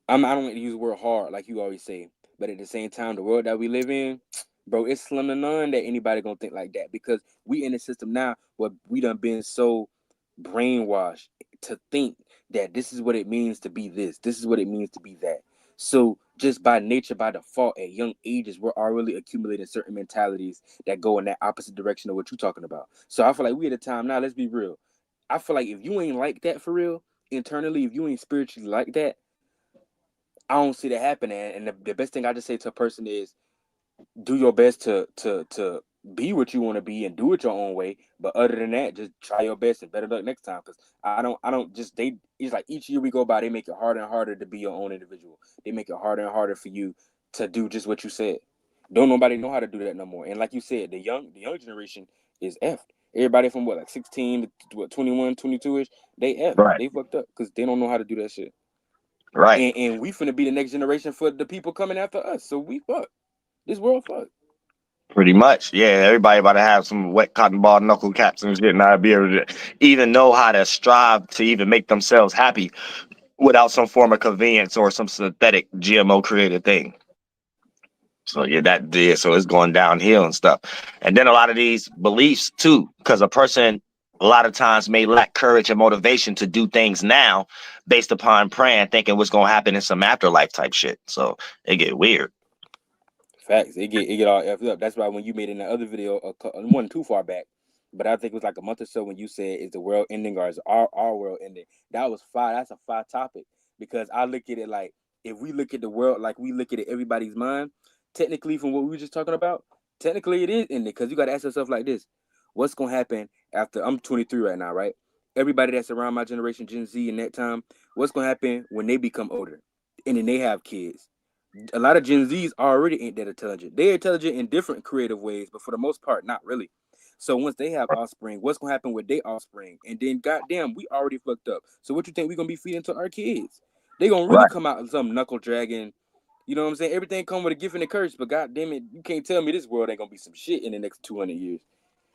I don't like to use the word hard like you always say, but at the same time, the world that we live in, bro, it's slim to none that anybody gonna think like that, because we in a system now where we done been so brainwashed to think that this is what it means to be this is what it means to be that. So just by nature, by default, at young ages, we're already accumulating certain mentalities that go in that opposite direction of what you're talking about. So I feel like we at a time now, let's be real. I feel like if you ain't like that for real, internally, if you ain't spiritually like that, I don't see that happening. And the best thing I just say to a person is, do your best to be what you want to be and do it your own way. But other than that, just try your best and better luck next time. Because I don't just they. It's like each year we go by, they make it harder and harder to be your own individual. They make it harder and harder for you to do just what you said. Don't nobody know how to do that no more. And like you said, the young generation is effed. Everybody from what, like 16 to what, 21, 22 ish, they effed. Right. They fucked up because they don't know how to do that shit. Right. And we finna be the next generation for the people coming after us. So we fuck. This world fuck. Pretty much. Yeah, everybody about to have some wet cotton ball knuckle caps and shit, not be able to even know how to strive to even make themselves happy without some form of convenience or some synthetic GMO created thing. So so it's going downhill and stuff. And then a lot of these beliefs too, because a person a lot of times may lack courage and motivation to do things now based upon praying, thinking what's gonna happen in some afterlife type shit. So it get weird. Facts. It get all effed up. That's why when you made in the other video, it wasn't too far back, but I think it was like a month or so when you said, "Is the world ending or is our world ending?" That was fire. That's a fire topic, because I look at it like, if we look at the world like we look at it, everybody's mind, technically from what we were just talking about, technically it is ending, because you got to ask yourself like this: what's gonna happen after I'm 23 right now, right? Everybody that's around my generation, Gen Z, in that time, what's gonna happen when they become older and then they have kids? A lot of Gen Zs already ain't that intelligent. They're intelligent in different creative ways, but for the most part, not really. So once they have offspring, what's gonna happen with their offspring? And then, goddamn, we already fucked up. So what you think we gonna be feeding to our kids? They gonna really Right. come out some knuckle dragon. You know what I'm saying? Everything come with a gift and a curse, but goddamn it, you can't tell me this world ain't gonna be some shit in the next 200 years.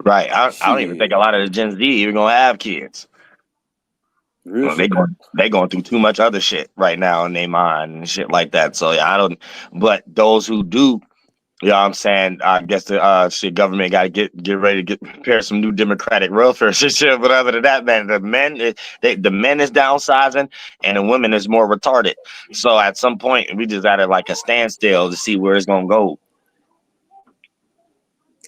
Right. I don't even think Shit, a lot of the Gen Z even gonna have kids. real Well, shit. they going through too much other shit right now in their mind and shit like that. So yeah, I don't. But those who do, you know what I'm saying? I guess the shit government got to get ready to prepare some new democratic welfare shit. But other than that, man, the men is downsizing and the women is more retarded. So at some point, we just at like a standstill to see where it's gonna go.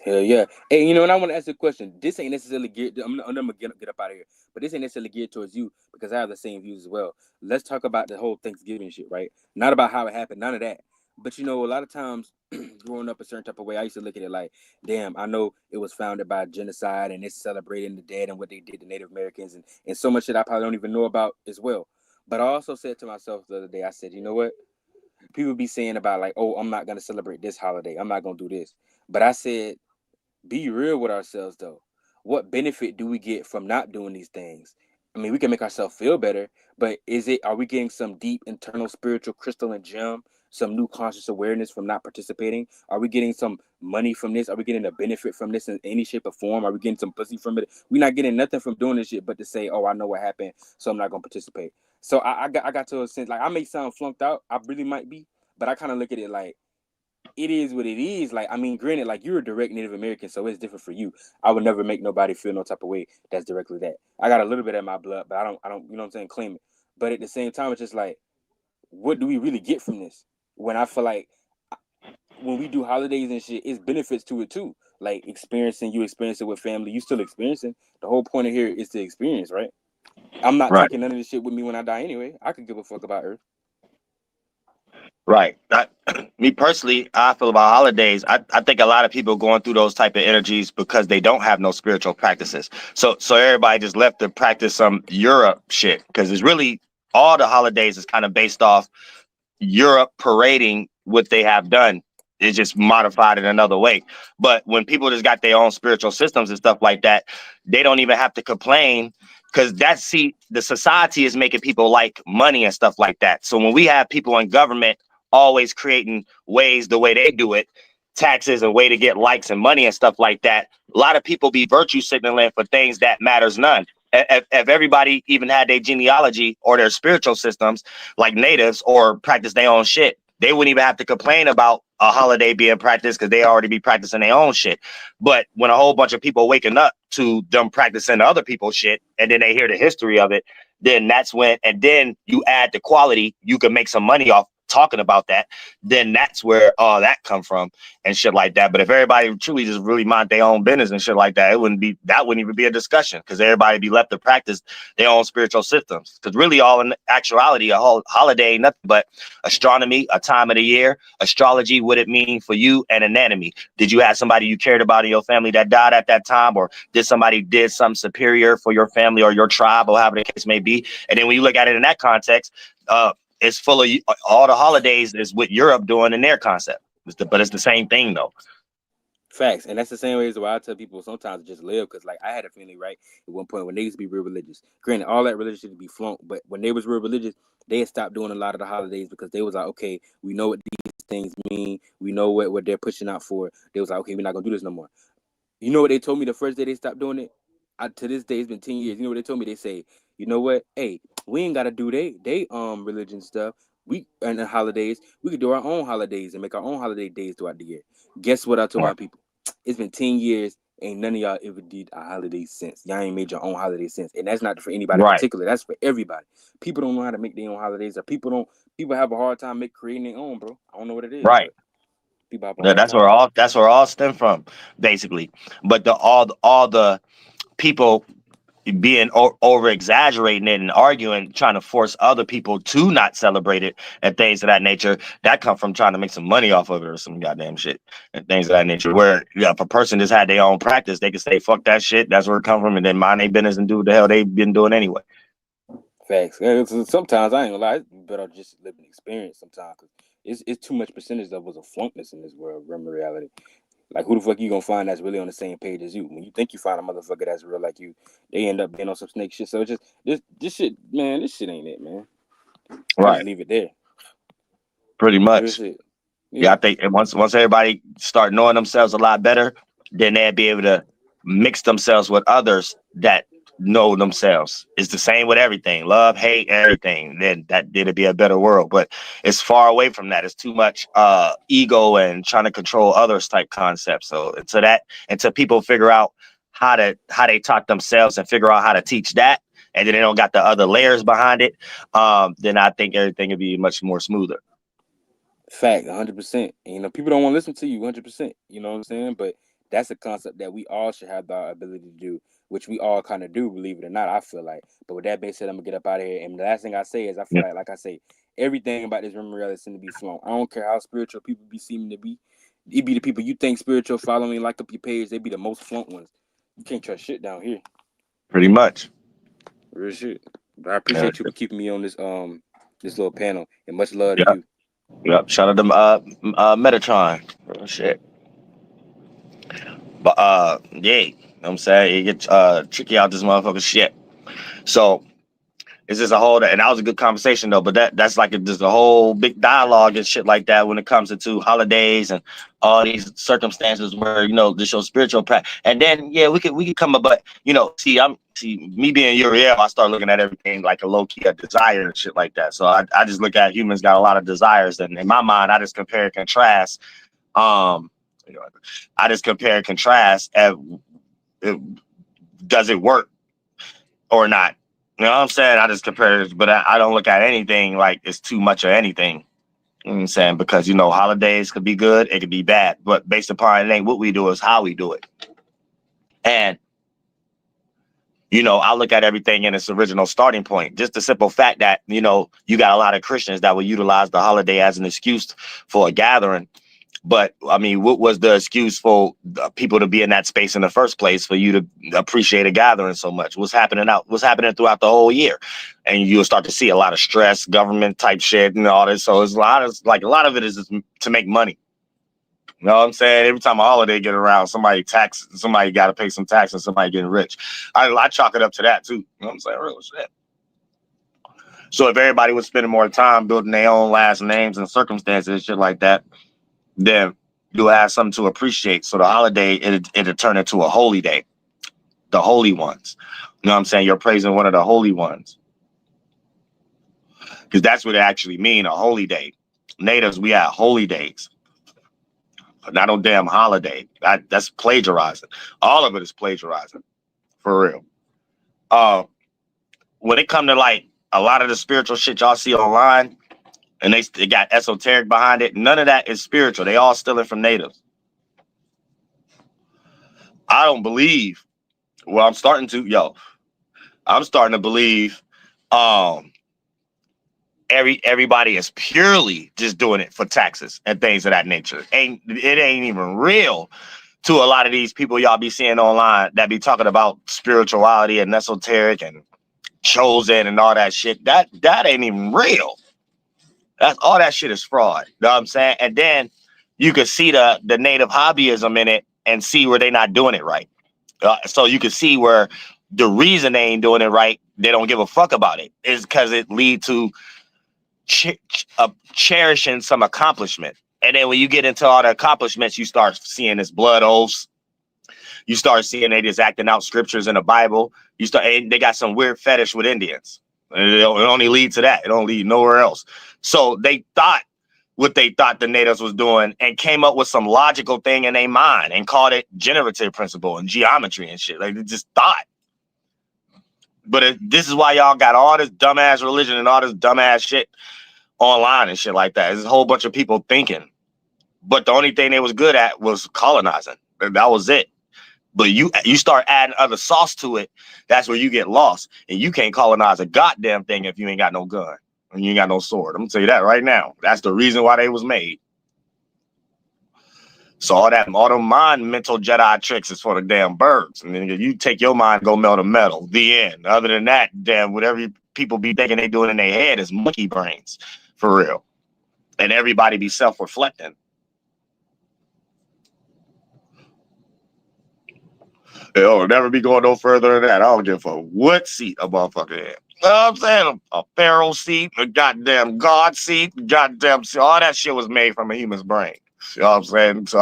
Hell yeah. Hey, you know, and I want to ask you a question. This ain't necessarily geared. I'm gonna get up out of here, but this ain't necessarily geared towards you because I have the same views as well. Let's talk about the whole Thanksgiving shit, right? Not about how it happened, none of that. But you know, a lot of times growing up a certain type of way, I used to look at it like, damn, I know it was founded by genocide and it's celebrating the dead and what they did to Native Americans and so much shit I probably don't even know about as well. But I also said to myself the other day, I said, you know what? People be saying about like, oh, I'm not gonna celebrate this holiday. I'm not gonna do this. But I said, be real with ourselves though. What benefit do we get from not doing these things? I mean, we can make ourselves feel better, but are we getting some deep internal spiritual crystalline gem, some new conscious awareness from not participating? Are we getting some money from this? Are we getting a benefit from this in any shape or form? Are we getting some pussy from it? We're not getting nothing from doing this shit but to say, oh, I know what happened, so I'm not gonna participate. So I got to a sense like I may sound flunked out, I really might be, but I kind of look at it like it is what it is. Like, I mean, granted, like you're a direct Native American, so it's different for you. I would never make nobody feel no type of way that's directly that. I got a little bit of my blood, but I don't, you know what I'm saying, claim it. But at the same time, it's just like, what do we really get from this? When I feel like when we do holidays and shit, it's benefits to it too. Like you experience it with family, you still experiencing. The whole point of here is to experience, right? I'm not Right. taking none of this shit with me when I die anyway. I could give a fuck about Earth. Right. Me personally, I feel about holidays. I think a lot of people going through those type of energies because they don't have no spiritual practices. So everybody just left to practice some Europe shit because it's really all the holidays is kind of based off Europe parading what they have done. It's just modified in another way. But when people just got their own spiritual systems and stuff like that, they don't even have to complain because the society is making people like money and stuff like that. So when we have people in government always creating ways the way they do it, taxes and way to get likes and money and stuff like that, a lot of people be virtue signaling for things that matters none. If everybody even had their genealogy or their spiritual systems like natives or practice their own shit, they wouldn't even have to complain about a holiday being practiced because they already be practicing their own shit. But when a whole bunch of people waking up to them practicing other people's shit and then they hear the history of it, then that's when, and then you add the quality, you can make some money off talking about that, then that's where all that come from and shit like that. But if everybody truly just really mind their own business and shit like that, that wouldn't even be a discussion because everybody be left to practice their own spiritual systems. Because really, all in actuality, a whole holiday ain't nothing but astronomy, a time of the year, astrology, what it mean for you, and anatomy. Did you have somebody you cared about in your family that died at that time, or did somebody did something superior for your family or your tribe, or however the case may be? And then when you look at it in that context, it's full of all the holidays is what Europe doing in their concept. But it's the same thing though. Facts, and that's the same way as why I tell people sometimes just live, because like I had a family right at one point when they used to be real religious. Granted, all that religion should be flunked, but when they was real religious, they had stopped doing a lot of the holidays because they was like, okay, we know what these things mean, we know what they're pushing out for. They was like, okay, we're not gonna do this no more. You know what they told me the first day they stopped doing it? To this day, it's been 10 years. You know what they told me? They say, you know what? Hey, we ain't gotta do they religion stuff. We and the holidays, we could do our own holidays and make our own holiday days throughout the year. Guess what I told my people? It's been 10 years. Ain't none of y'all ever did a holiday since. Y'all ain't made your own holiday since. And that's not for anybody in Right. particular. That's for everybody. People don't know how to make their own holidays, or people have a hard time creating their own, bro. I don't know what it is, Right. but people have a Yeah, hard that's time. where all stem from, basically. But all the people being over exaggerating it and arguing, trying to force other people to not celebrate it and things of that nature, that come from trying to make some money off of it or some goddamn shit and things of that nature. Where if a person just had their own practice, they can say fuck that shit. That's where it come from, and then mind their business and do what the hell they've been doing anyway. Facts. Sometimes I ain't gonna lie, it's better just live an experience sometimes, because it's too much percentage that was a flunkness in this world. Remember reality. Like, who the fuck you gonna find that's really on the same page as you? When you think you find a motherfucker that's real like you, they end up being on some snake shit. So it's just this shit, man. This shit ain't it, man. I just Right. leave it there. Pretty Real much. shit. Yeah, Yeah. I think once everybody start knowing themselves a lot better, then they'll be able to mix themselves with others that know themselves. It's the same with everything, love, hate, everything. Then it'll be a better world. But it's far away from that. It's too much ego and trying to control others type concept. So until people figure out how they talk themselves and figure out how to teach that, and then they don't got the other layers behind it, then I think everything will be much more smoother. Fact, 100%. You know, people don't want to listen to you 100%. You know what I'm saying? But that's a concept that we all should have the ability to do, which we all kind of do, believe it or not, I feel like. But with that being said, I'm gonna get up out of here. And the last thing I say is I feel like I say, everything about this room reality seems to be flown. I don't care how spiritual people be seeming to be. It be the people you think spiritual, follow me, like up your page, they be the most flaunt ones. You can't trust shit down here. Pretty much. Real shit. But I appreciate you for keeping me on this this little panel, and much love to you. Yep. Shout out to Metatron. Oh, shit. But yeah, you know what I'm saying? You get tricky out this motherfucker shit. So it's just a whole, and that was a good conversation though, but that's like just a whole big dialogue and shit like that when it comes to holidays and all these circumstances where, you know, this your spiritual practice. And then yeah, we could come up, but you know, see me being Uriel, I start looking at everything like a low-key a desire and shit like that. So I just look at humans got a lot of desires, and in my mind I just compare and contrast. You know, I just compare and contrast does it work or not? You know what I'm saying? I just compare it, but I don't look at anything like it's too much of anything. You know what I'm saying? Because, you know, holidays could be good, it could be bad, but based upon it ain't what we do, is how we do it. And, you know, I look at everything in its original starting point. Just the simple fact that, you know, you got a lot of Christians that will utilize the holiday as an excuse for a gathering. But I mean, what was the excuse for people to be in that space in the first place for you to appreciate a gathering so much? What's happening throughout the whole year? And you'll start to see a lot of stress, government type shit and all this. So it's a lot of it is to make money. You know what I'm saying? Every time a holiday get around, somebody got to pay some tax and somebody getting rich. I chalk it up to that too. You know what I'm saying? Real shit. So if everybody was spending more time building their own last names and circumstances and shit like that, then you'll have something to appreciate. So the holiday, it'll turn into a holy day. The holy ones. You know what I'm saying? You're praising one of the holy ones. Because that's what it actually mean, a holy day. Natives, we have holy days. But not no damn holiday. That's plagiarizing. All of it is plagiarizing. For real. When it come to like a lot of the spiritual shit y'all see online, and they got esoteric behind it. None of that is spiritual. They all stealing from natives. I don't believe. Well, I'm starting to believe everybody is purely just doing it for taxes and things of that nature. It ain't even real to a lot of these people y'all be seeing online that be talking about spirituality and esoteric and chosen and all that shit. That ain't even real. That's all that shit is fraud. You know what I'm saying? And then you could see the native hobbyism in it and see where they're not doing it right. So you can see where the reason they ain't doing it right, they don't give a fuck about it, is because it lead to cherishing some accomplishment. And then when you get into all the accomplishments, you start seeing this blood oaths. You start seeing they just acting out scriptures in the Bible. And they got some weird fetish with Indians. It only leads to that. It don't lead nowhere else. So they thought what they thought the natives was doing and came up with some logical thing in their mind and called it generative principle and geometry and shit. Like they just thought. But this is why y'all got all this dumbass religion and all this dumbass shit online and shit like that. There's a whole bunch of people thinking. But the only thing they was good at was colonizing. That was it. But you start adding other sauce to it, that's where you get lost. And you can't colonize a goddamn thing if you ain't got no gun and you ain't got no sword. I'm gonna tell you that right now. That's the reason why they was made. So all them mind mental Jedi tricks is for the damn birds. And then you take your mind, go melt a metal. The end. Other than that, damn, whatever people be thinking they doing in their head is monkey brains, for real. And everybody be self-reflecting. It'll never be going no further than that. I don't give a what seat a motherfucker had. You know what I'm saying? A pharaoh seat, a goddamn god seat, goddamn all that shit was made from a human's brain. You know what I'm saying? So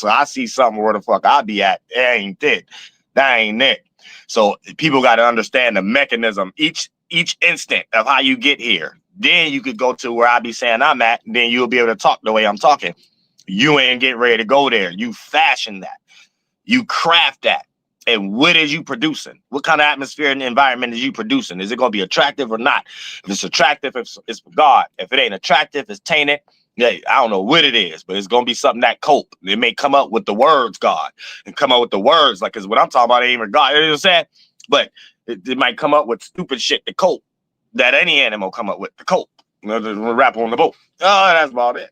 I see something where the fuck I be at. It ain't it. That ain't it. So people got to understand the mechanism, each instant of how you get here. Then you could go to where I be saying I'm at, and then you'll be able to talk the way I'm talking. You ain't getting ready to go there. You fashion that. You craft that. And what is you producing? What kind of atmosphere and environment is you producing? Is it going to be attractive or not? If it's attractive, it's for God. If it ain't attractive, it's tainted. Yeah, I don't know what it is, but it's gonna be something that cope. It may come up with the words God and come up with the words like, cause what I'm talking about ain't even God. You know what I'm saying? But it might come up with stupid shit to cope that any animal come up with to cope. You know, the rapper on the boat. Oh, that's about it.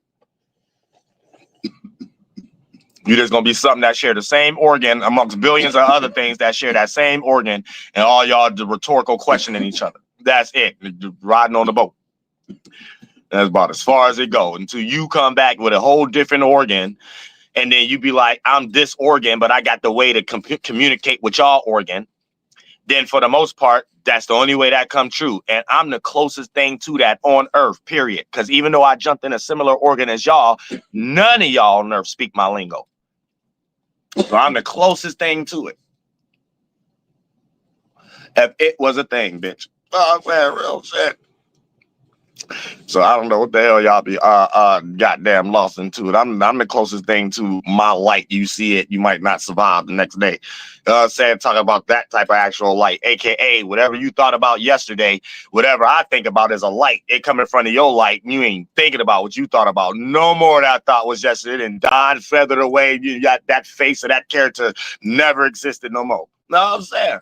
You just gonna be something that share the same organ amongst billions of other things that share that same organ, and all y'all the rhetorical questioning each other. That's it. Riding on the boat. That's about as far as it go until you come back with a whole different organ, and then you be like, I'm this organ, but I got the way to communicate with y'all organ. Then for the most part, that's the only way that come true. And I'm the closest thing to that on earth, period. Because even though I jumped in a similar organ as y'all, none of y'all on earth speak my lingo. So I'm the closest thing to it. If it was a thing, bitch. Oh, man, real shit. So I don't know what the hell y'all be goddamn lost into it. I'm the closest thing to my light. You see it, you might not survive the next day. Saying talking about that type of actual light, aka whatever you thought about yesterday, whatever I think about is a light. It come in front of your light, and you ain't thinking about what you thought about. No more that thought was yesterday and died, feathered away. You got that face of that character never existed no more. No, I'm saying.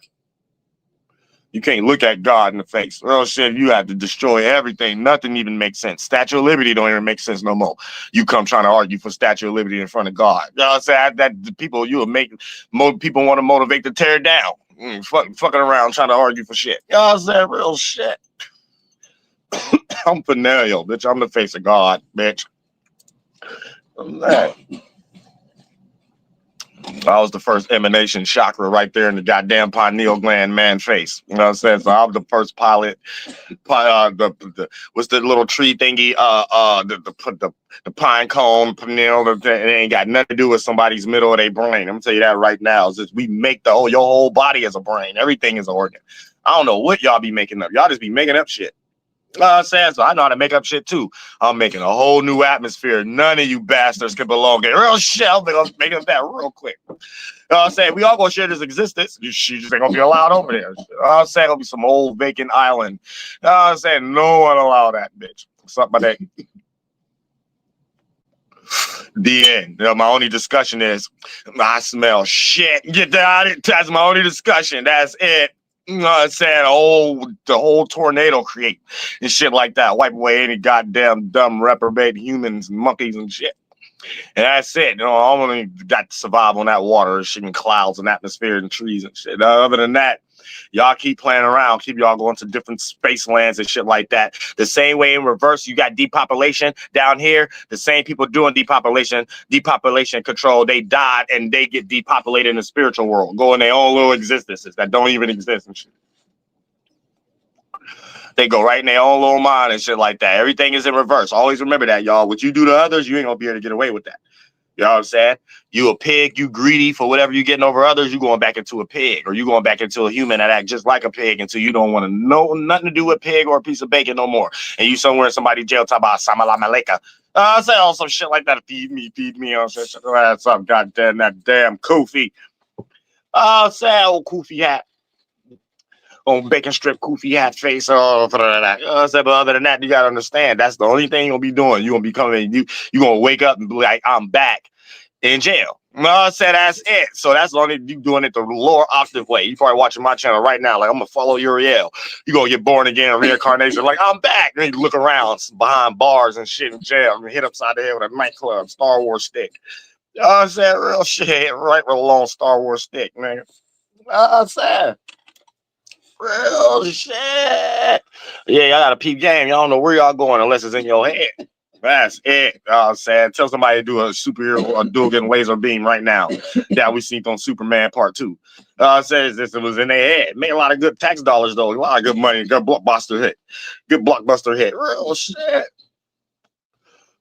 You can't look at God in the face. Real shit, you have to destroy everything. Nothing even makes sense. Statue of Liberty don't even make sense no more. You come trying to argue for Statue of Liberty in front of God. You know what I'm saying? That the people you will make people want to motivate to tear it down. Fucking around trying to argue for shit. You know what I'm saying? Real shit. I'm Fanelio, bitch. I'm the face of God, bitch. I was the first emanation chakra right there in the goddamn pineal gland man face. You know what I'm saying? So I'm the first pilot. What's the little tree thingy? The pine cone pineal. It ain't got nothing to do with somebody's middle of their brain. I'm gonna tell you that right now. It's just we make your whole body as a brain. Everything is an organ. I don't know what y'all be making up. Y'all just be making up shit. I'm saying, so I know how to make up shit too. I'm making a whole new atmosphere. None of you bastards can belong in. Real shit. I'm making that real quick. You know what I'm saying? We all gonna share this existence. She just ain't gonna be allowed over there. You know what I'm saying? Gonna be some old vacant island. You know what I'm saying? No one allow that bitch. Something like that. The end. You know, my only discussion is I smell shit. Get that. That's my only discussion. That's it. You know what I'm saying? The whole tornado create and shit like that. Wipe away any goddamn dumb reprobate humans, monkeys, and shit. And that's it. You know, I only got to survive on that water, shit, and clouds and atmosphere and trees and shit. Other than that, y'all keep playing around, keep y'all going to different space lands and shit like that. The same way in reverse, you got depopulation down here. The same people doing depopulation control, they died and they get depopulated in the spiritual world, go in their own little existences that don't even exist and shit. They go right in their own little mind and shit like that. Everything is in reverse. Always remember that, y'all. What you do to others, you ain't gonna be able to get away with that. You know what I'm saying? You a pig, you greedy for whatever you getting over others, you going back into a pig, or you going back into a human that act just like a pig until you don't want to know nothing to do with pig or a piece of bacon no more. And you somewhere in somebody's jail talking about Samala Maleka. I say all some shit like that. Feed me on shit. That's up, goddamn that damn Kofi. Say old Kofi hat. On bacon strip, Kofi hat face, for that. But other than that, you gotta understand that's the only thing you're gonna be doing. You're gonna be coming, you gonna wake up and be like, I'm back in jail. No, I said that's it. So that's the only you doing it the lower octave way. You probably watching my channel right now, like I'm gonna follow Uriel. You gonna get born again, reincarnation, like I'm back. And you look around behind bars and shit in jail and hit upside the head with a nightclub, Star Wars stick. I said real shit, right with a long Star Wars stick, man. I said. Real shit. Yeah, y'all got a peep game. Y'all don't know where y'all going unless it's in your head. That's it. I'm saying, tell somebody to do a superhero or Dugan laser beam right now. That we seen on Superman Part 2. Says this was in their head. Made a lot of good tax dollars though. A lot of good money. Good blockbuster hit. Good blockbuster hit. Real shit.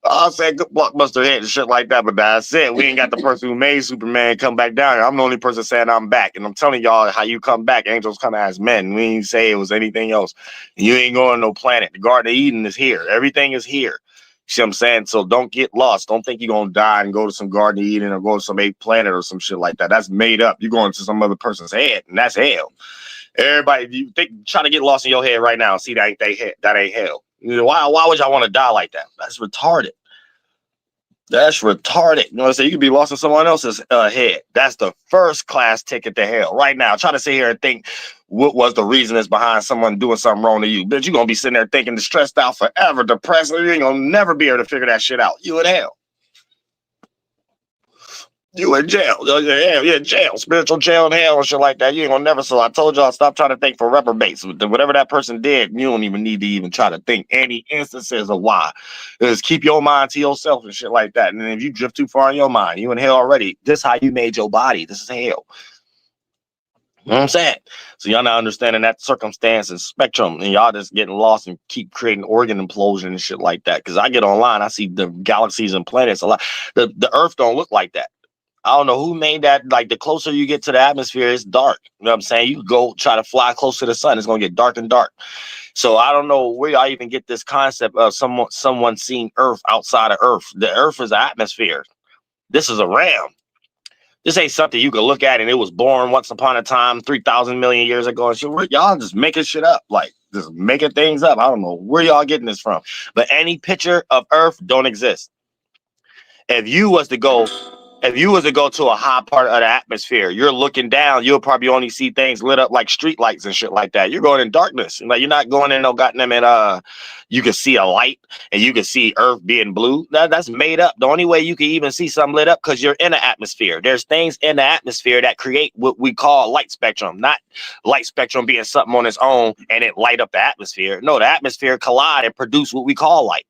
I said good blockbuster hit and shit like that, but that's it. We ain't got the person who made Superman come back down here. I'm the only person saying I'm back. And I'm telling y'all how you come back. Angels come as men. We ain't say it was anything else. You ain't going to no planet. The Garden of Eden is here. Everything is here. You see what I'm saying? So don't get lost. Don't think you're going to die and go to some Garden of Eden or go to some 8th planet or some shit like that. That's made up. You're going to some other person's head, and that's hell. Everybody, you think, try to get lost in your head right now and see that ain't hell. You know, why would y'all want to die like that? That's retarded. That's retarded. You know what I'm saying? You could be lost in someone else's head. That's the first class ticket to hell. Right now, try to sit here and think what was the reason is behind someone doing something wrong to you. Bitch, you're going to be sitting there thinking stressed out forever, depressed. You ain't going to never be able to figure that shit out. You in hell. You in jail. Yeah, jail. Spiritual jail and hell and shit like that. You ain't gonna never. So I told y'all, stop trying to think for reprobates. Whatever that person did, you don't even need to even try to think any instances of why. Just keep your mind to yourself and shit like that. And then if you drift too far in your mind, you in hell already. This is how you made your body. This is hell. You know what I'm saying? So y'all not understanding that circumstance and spectrum, and y'all just getting lost and keep creating organ implosion and shit like that. Because I get online, I see the galaxies and planets a lot. The Earth don't look like that. I don't know who made that. Like, the closer you get to the atmosphere, it's dark. You know what I'm saying? You go try to fly close to the sun, it's gonna get dark and dark. So I don't know where y'all even get this concept of someone seeing Earth outside of Earth. The Earth is an atmosphere. This is a realm. This ain't something you can look at and it was born once upon a time, 3,000 million years ago. And shit, y'all just making shit up, like just making things up. I don't know where y'all getting this from, but any picture of Earth don't exist. If you was to go to a high part of the atmosphere, you're looking down, you'll probably only see things lit up like street lights and shit like that. You're going in darkness. Like, you're not going in no goddamn and you can see a light and you can see Earth being blue. That's made up. The only way you can even see something lit up because you're in the atmosphere. There's things in the atmosphere that create what we call light spectrum, not light spectrum being something on its own and it light up the atmosphere. No, the atmosphere collide and produce what we call light.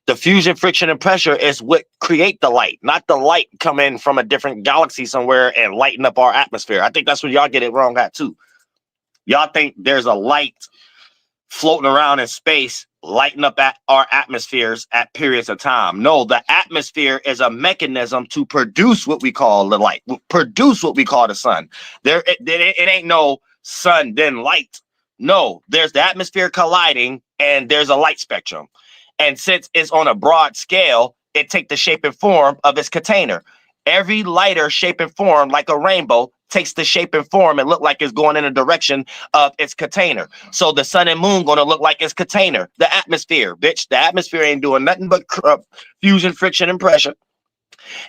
The fusion, friction, and pressure is what create the light, not the light coming from a different galaxy somewhere and lighting up our atmosphere. I think that's where y'all get it wrong at too. Y'all think there's a light floating around in space, lighting up at our atmospheres at periods of time. No, the atmosphere is a mechanism to produce what we call the light, produce what we call the sun. It ain't no sun then light. No, there's the atmosphere colliding and there's a light spectrum. And since it's on a broad scale, it takes the shape and form of its container. Every lighter shape and form, like a rainbow, takes the shape and form and look like it's going in a direction of its container. So the sun and moon going to look like its container. The atmosphere, bitch. The atmosphere ain't doing nothing but fusion, friction, and pressure.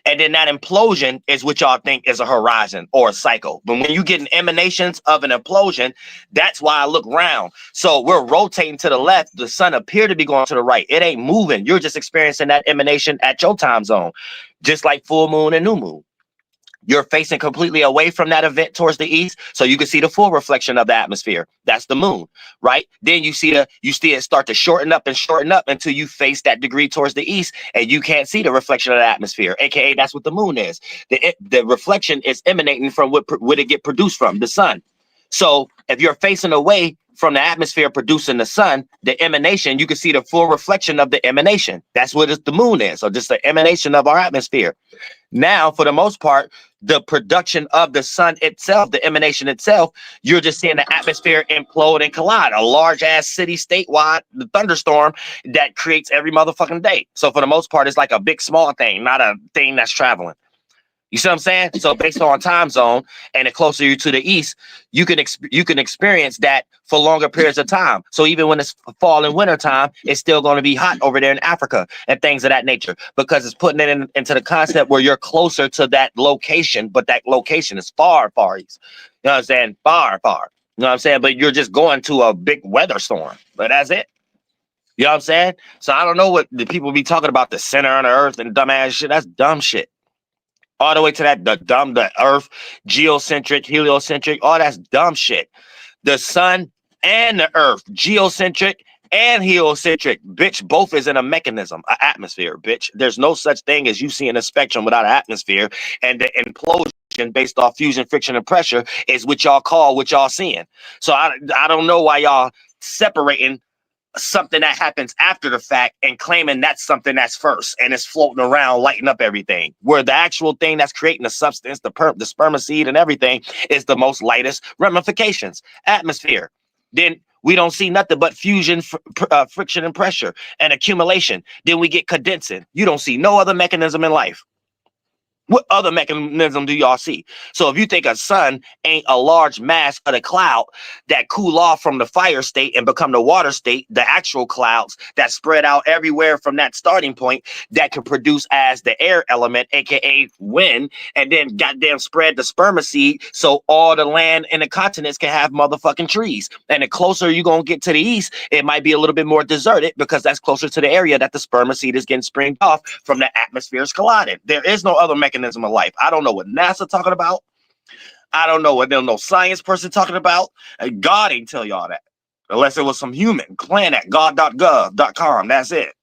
And then that implosion is what y'all think is a horizon or a cycle. But when you get emanations of an implosion, that's why I look round. So we're rotating to the left. The sun appear to be going to the right. It ain't moving. You're just experiencing that emanation at your time zone, just like full moon and new moon. You're facing completely away from that event towards the east, so you can see the full reflection of the atmosphere. That's the moon, right? Then you see it start to shorten up until you face that degree towards the east, and you can't see the reflection of the atmosphere. AKA, that's what the moon is. The reflection is emanating from what it get produced from the sun. So if you're facing away from the atmosphere producing the sun, the emanation, you can see the full reflection of the emanation. That's what the moon is. So just the emanation of our atmosphere. Now, for the most part, the production of the sun itself, the emanation itself, you're just seeing the atmosphere implode and collide. A large ass city statewide, the thunderstorm that creates every motherfucking day. So for the most part, it's like a big small thing, not a thing that's traveling. You see what I'm saying? So based on time zone, and the closer you to the east, you can experience that for longer periods of time. So even when it's fall and winter time, it's still going to be hot over there in Africa and things of that nature, because it's putting it into the concept where you're closer to that location, but that location is far, far east. You know what I'm saying? Far, far. You know what I'm saying? But you're just going to a big weather storm. But that's it. You know what I'm saying? So I don't know what the people be talking about, the center of the earth and dumbass shit. That's dumb shit. All the way to the earth, geocentric, heliocentric, all that's dumb shit. The sun and the earth, geocentric and heliocentric, bitch, both is in a mechanism, an atmosphere, bitch. There's no such thing as you seeing a spectrum without an atmosphere, and the implosion based off fusion, friction, and pressure is what y'all call what y'all seeing. So I don't know why y'all separating something that happens after the fact and claiming that's something that's first and it's floating around lighting up everything, where the actual thing that's creating the substance, the spermacide and everything is the most lightest ramifications, atmosphere. Then we don't see nothing but fusion, friction and pressure and accumulation. Then we get condensing. You don't see no other mechanism in life. What other mechanism do y'all see? So if you think a sun ain't a large mass of the cloud that cool off from the fire state and become the water state, the actual clouds that spread out everywhere from that starting point that can produce as the air element, aka wind, and then goddamn spread the spermacide so all the land and the continents can have motherfucking trees. And the closer you're gonna get to the east, it might be a little bit more deserted because that's closer to the area that the spermacide is getting springed off from the atmospheres colliding. There is no other mechanism of life. I don't know what NASA talking about. I don't know what no science person talking about. And God ain't tell y'all that. Unless it was some human planet, god.gov.com. That's it.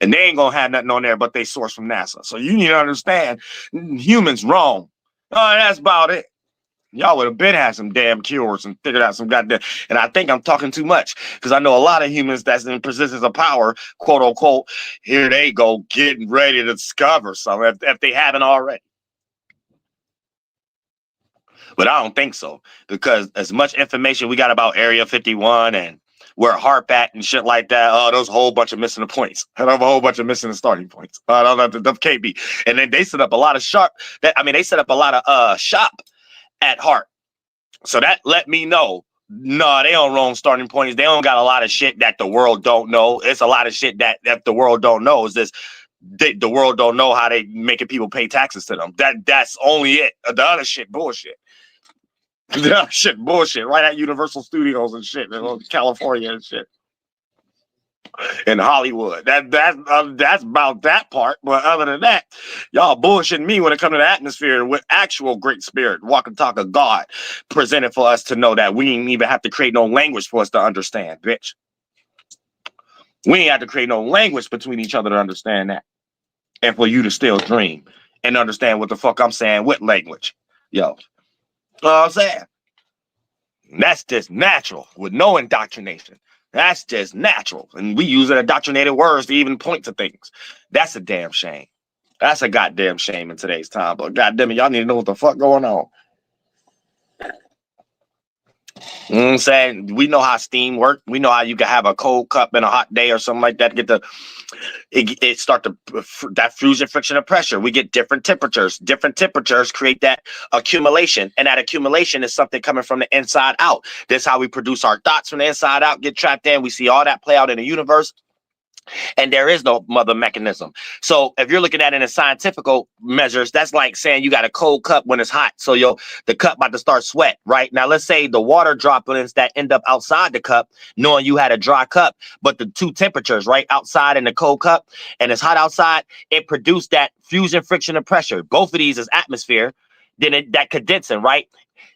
And they ain't gonna have nothing on there but they source from NASA. So you need to understand humans wrong. Oh, that's about it. Y'all would have been had some damn cures and figured out some goddamn. And I think I'm talking too much because I know a lot of humans that's in positions of power, quote unquote. Here they go, getting ready to discover something if they haven't already. But I don't think so because as much information we got about Area 51 and where HARP at and shit like that, oh, there's a whole bunch of missing the points. I have a whole bunch of missing the starting points. I don't know, that can't be. And then they set up a lot of they set up a lot of shop at HARP. So that let me know, no, they don't wrong starting points. They don't got a lot of shit that the world don't know. It's a lot of shit that the world don't know. Is this the world don't know how they making people pay taxes to them. That's only it. The other shit bullshit. The other shit bullshit. Right at Universal Studios and shit in California and shit. In Hollywood. That's about that part. But other than that, y'all bullshitting me when it comes to the atmosphere with actual great spirit, walk and talk of God presented for us to know that we ain't even have to create no language for us to understand, bitch. We ain't have to create no language between each other to understand that. And for you to still dream and understand what the fuck I'm saying with language. Yo. You know what I'm saying? That's just natural with no indoctrination. That's just natural. And we use indoctrinated words to even point to things. That's a damn shame. That's a goddamn shame in today's time. But goddamn it, y'all need to know what the fuck going on. You know what I'm saying? We know how steam works. We know how you can have a cold cup in a hot day or something like that. It start to that fusion, friction, and pressure. We get different temperatures. Different temperatures create that accumulation, and that accumulation is something coming from the inside out. That's how we produce our thoughts from the inside out. Get trapped in. We see all that play out in the universe. And there is no mother mechanism. So if you're looking at it in scientific measures, that's like saying you got a cold cup when it's hot. So the cup about to start sweat, right? Now, let's say the water droplets that end up outside the cup, knowing you had a dry cup, but the two temperatures, right, outside in the cold cup, and it's hot outside, it produced that fusion, friction, and pressure. Both of these is atmosphere. Then that condensing, right?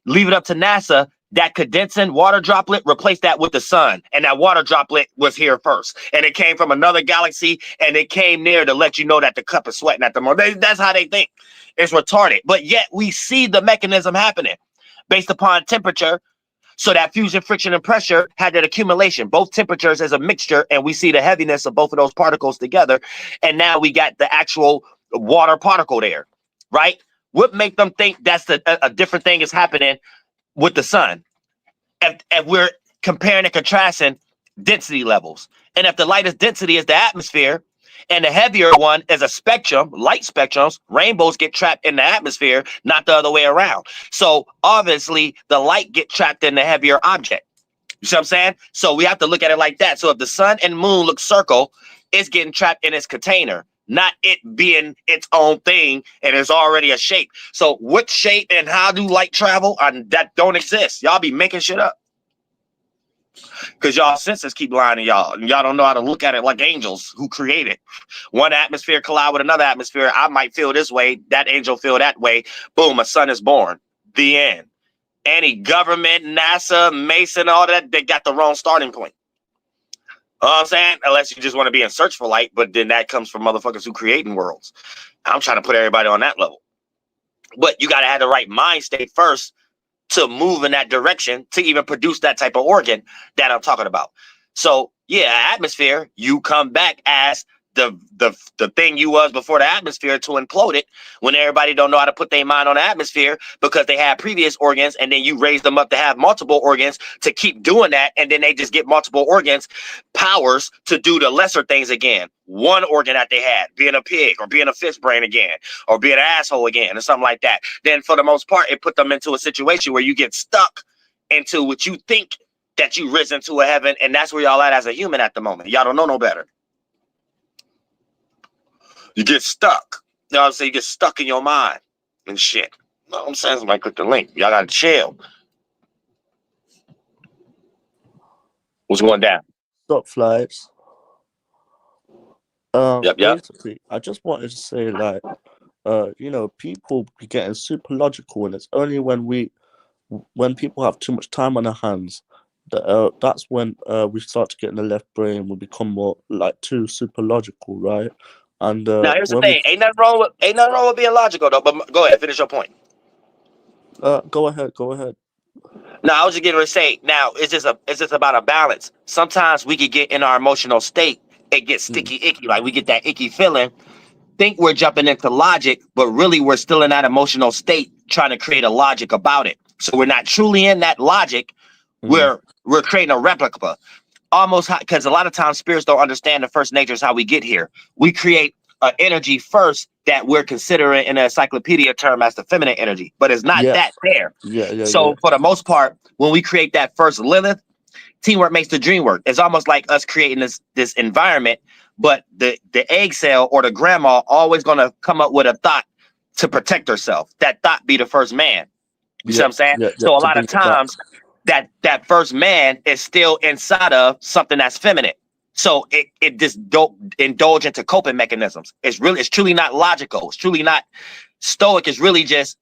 Leave it up to NASA. That condensing water droplet, replace that with the sun. And that water droplet was here first. And it came from another galaxy, and it came near to let you know that the cup is sweating at the moment. That's how they think. It's retarded. But yet we see the mechanism happening based upon temperature. So that fusion, friction, and pressure had that accumulation. Both temperatures as a mixture, and we see the heaviness of both of those particles together. And now we got the actual water particle there, right? What make them think that's a different thing is happening with the sun? If we're comparing and contrasting density levels, and if the lightest density is the atmosphere and the heavier one is a spectrum, light spectrums, rainbows get trapped in the atmosphere, not the other way around. So obviously the light get trapped in the heavier object. You see what I'm saying? So we have to look at it like that. So if the sun and moon look circle, it's getting trapped in its container, not it being its own thing, and it's already a shape. So what shape and how do light travel? That don't exist. Y'all be making shit up because y'all senses keep lying to y'all, and y'all don't know how to look at it like angels who created. One atmosphere collide with another atmosphere. I might feel this way, that angel feel that way. Boom, a son is born. The end. Any government, NASA, Mason, all that, they got the wrong starting point. You know what I'm saying? Unless you just want to be in search for light, but then that comes from motherfuckers who creating worlds. I'm trying to put everybody on that level. But you got to have the right mind state first to move in that direction to even produce that type of organ that I'm talking about. So, yeah, atmosphere, you come back as the thing you was before the atmosphere to implode it when everybody don't know how to put their mind on the atmosphere because they had previous organs, and then you raise them up to have multiple organs to keep doing that, and then they just get multiple organs powers to do the lesser things again. One organ that they had being a pig or being a fish brain again or being an asshole again or something like that. Then for the most part, it put them into a situation where you get stuck into what you think that you risen to a heaven, and that's where y'all at as a human at the moment. Y'all don't know no better. You get stuck. You know what I'm saying? You get stuck in your mind and shit. You know what I'm saying? Somebody click the link. Y'all gotta chill. What's going down? Stop flights. Yep. Basically, I just wanted to say, like, people be getting super logical, and it's only when people have too much time on their hands that's when we start to get in the left brain. We become more like too super logical, right? And Now here's the when thing: ain't nothing wrong with being logical though. But go ahead, finish your point. go ahead. No, I was just getting ready to say. Now it's just about a balance. Sometimes we could get in our emotional state. It gets sticky, icky. Like we get that icky feeling. Think we're jumping into logic, but really we're still in that emotional state trying to create a logic about it. So we're not truly in that logic. We're creating a replica. Almost because a lot of times spirits don't understand the first nature is how we get here. We create an energy first that we're considering in an encyclopedia term as the feminine energy, but it's not Yes. that there. Yeah. So for the most part, when we create that first Lilith, teamwork makes the dream work. It's almost like us creating this environment, but the egg cell or the grandma always gonna come up with a thought to protect herself. That thought be the first man. You see what I'm saying? So a lot of times that first man is still inside of something that's feminine. So it just don't indulge into coping mechanisms. It's truly not logical. It's truly not stoic. It's really just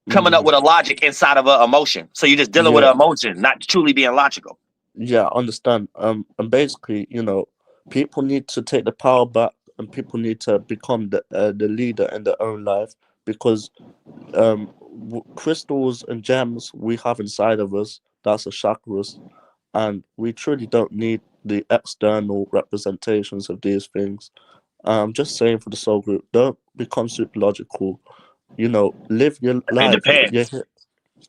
coming up with a logic inside of an emotion. So you're just dealing with an emotion, not truly being logical. Yeah, I understand. And basically, people need to take the power back, and people need to become the leader in their own life, because crystals and gems we have inside of us, that's the chakras, and we truly don't need the external representations of these things. Just saying for the soul group, don't become super logical. Live your life. It depends.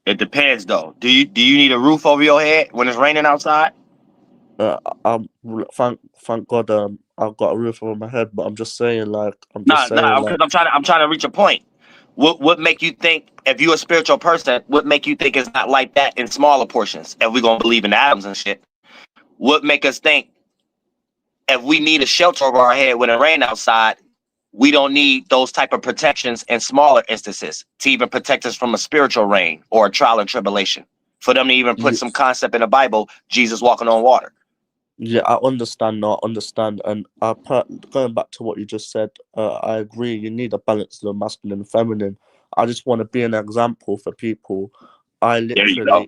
It depends though. Do you need a roof over your head when it's raining outside? Thank God, I've got a roof over my head, but I'm just saying, like, Because I'm trying to reach a point. What make you think, if you're a spiritual person, what make you think it's not like that in smaller portions? If we're gonna believe in atoms and shit, what make us think if we need a shelter over our head when it rain outside, we don't need those type of protections in smaller instances to even protect us from a spiritual rain or a trial and tribulation? For them to even put some concept in the Bible, Jesus walking on water. Yeah, I understand. And going back to what you just said, I agree. You need a balance of the masculine and feminine. I just want to be an example for people. I literally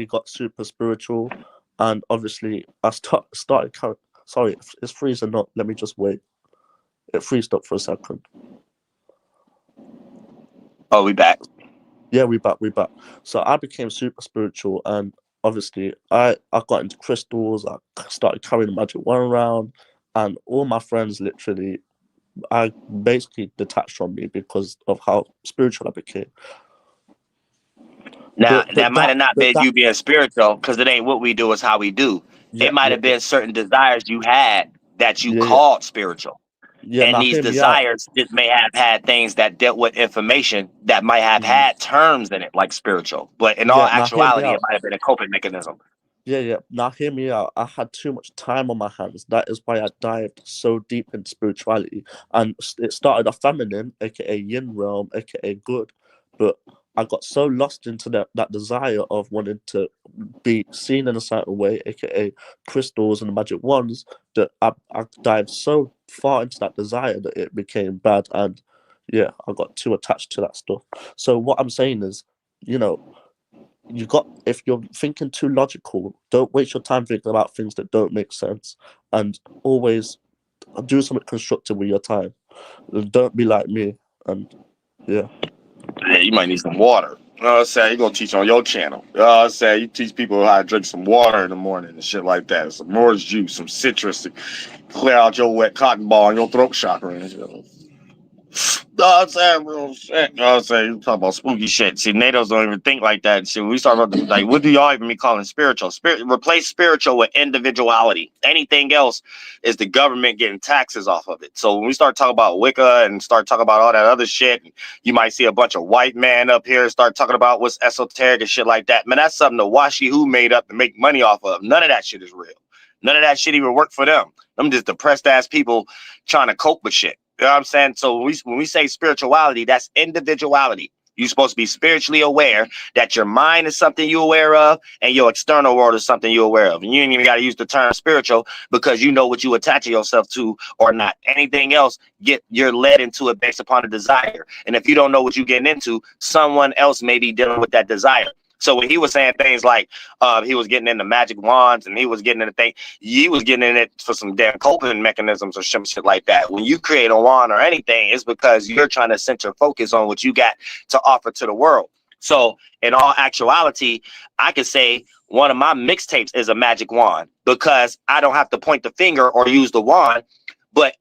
got super spiritual, and obviously I started. Sorry, it's freezing up. Let me just wait. It freezed up for a second. Oh, we back. Yeah, we back. So I became super spiritual, and obviously I got into crystals. I started carrying the magic wand around, and all my friends literally, I basically detached from me because of how spiritual I became. Now, that might have not been you being spiritual, because it ain't what we do, it's how we do. It might have been certain desires you had that you called spiritual. And these desires just may have had things that dealt with information that might have had terms in it, like spiritual. But in all actuality, it might have been a coping mechanism. Yeah. Now hear me out. I had too much time on my hands. That is why I dived so deep into spirituality. And it started off feminine, aka yin realm, aka good. But I got so lost into that desire of wanting to be seen in a certain way, aka crystals and magic wands, that I dived so far into that desire that it became bad. And yeah, I got too attached to that stuff. So what I'm saying is, if you're thinking too logical, don't waste your time thinking about things that don't make sense, and always do something constructive with your time. Don't be like me. And yeah, you might need some water. I'm saying you gonna teach on your channel. I'm saying you teach people how to drink some water in the morning and shit like that. Some orange juice, some citrus to clear out your wet cotton ball and your throat chakra and shit. No, I'm saying real shit. No, I'm saying you talk about spooky shit. See, NATO's don't even think like that. See, we start about like, what do y'all even be calling spiritual? Replace spiritual with individuality. Anything else is the government getting taxes off of it. So when we start talking about Wicca and start talking about all that other shit, you might see a bunch of white men up here start talking about what's esoteric and shit like that. Man, that's something the Washi who made up to make money off of. None of that shit is real. None of that shit even work for them. Them just depressed ass people trying to cope with shit. You know what I'm saying? So when we say spirituality, that's individuality. You're supposed to be spiritually aware that your mind is something you're aware of and your external world is something you're aware of. And you ain't even got to use the term spiritual because you know what you attach yourself to or not. Anything else, you're led into it based upon a desire. And if you don't know what you're getting into, someone else may be dealing with that desire. So when he was saying things like he was getting into magic wands and he was getting into things, he was getting in it for some damn coping mechanisms or some shit like that. When you create a wand or anything, it's because you're trying to center focus on what you got to offer to the world. So in all actuality, I could say one of my mixtapes is a magic wand because I don't have to point the finger or use the wand, but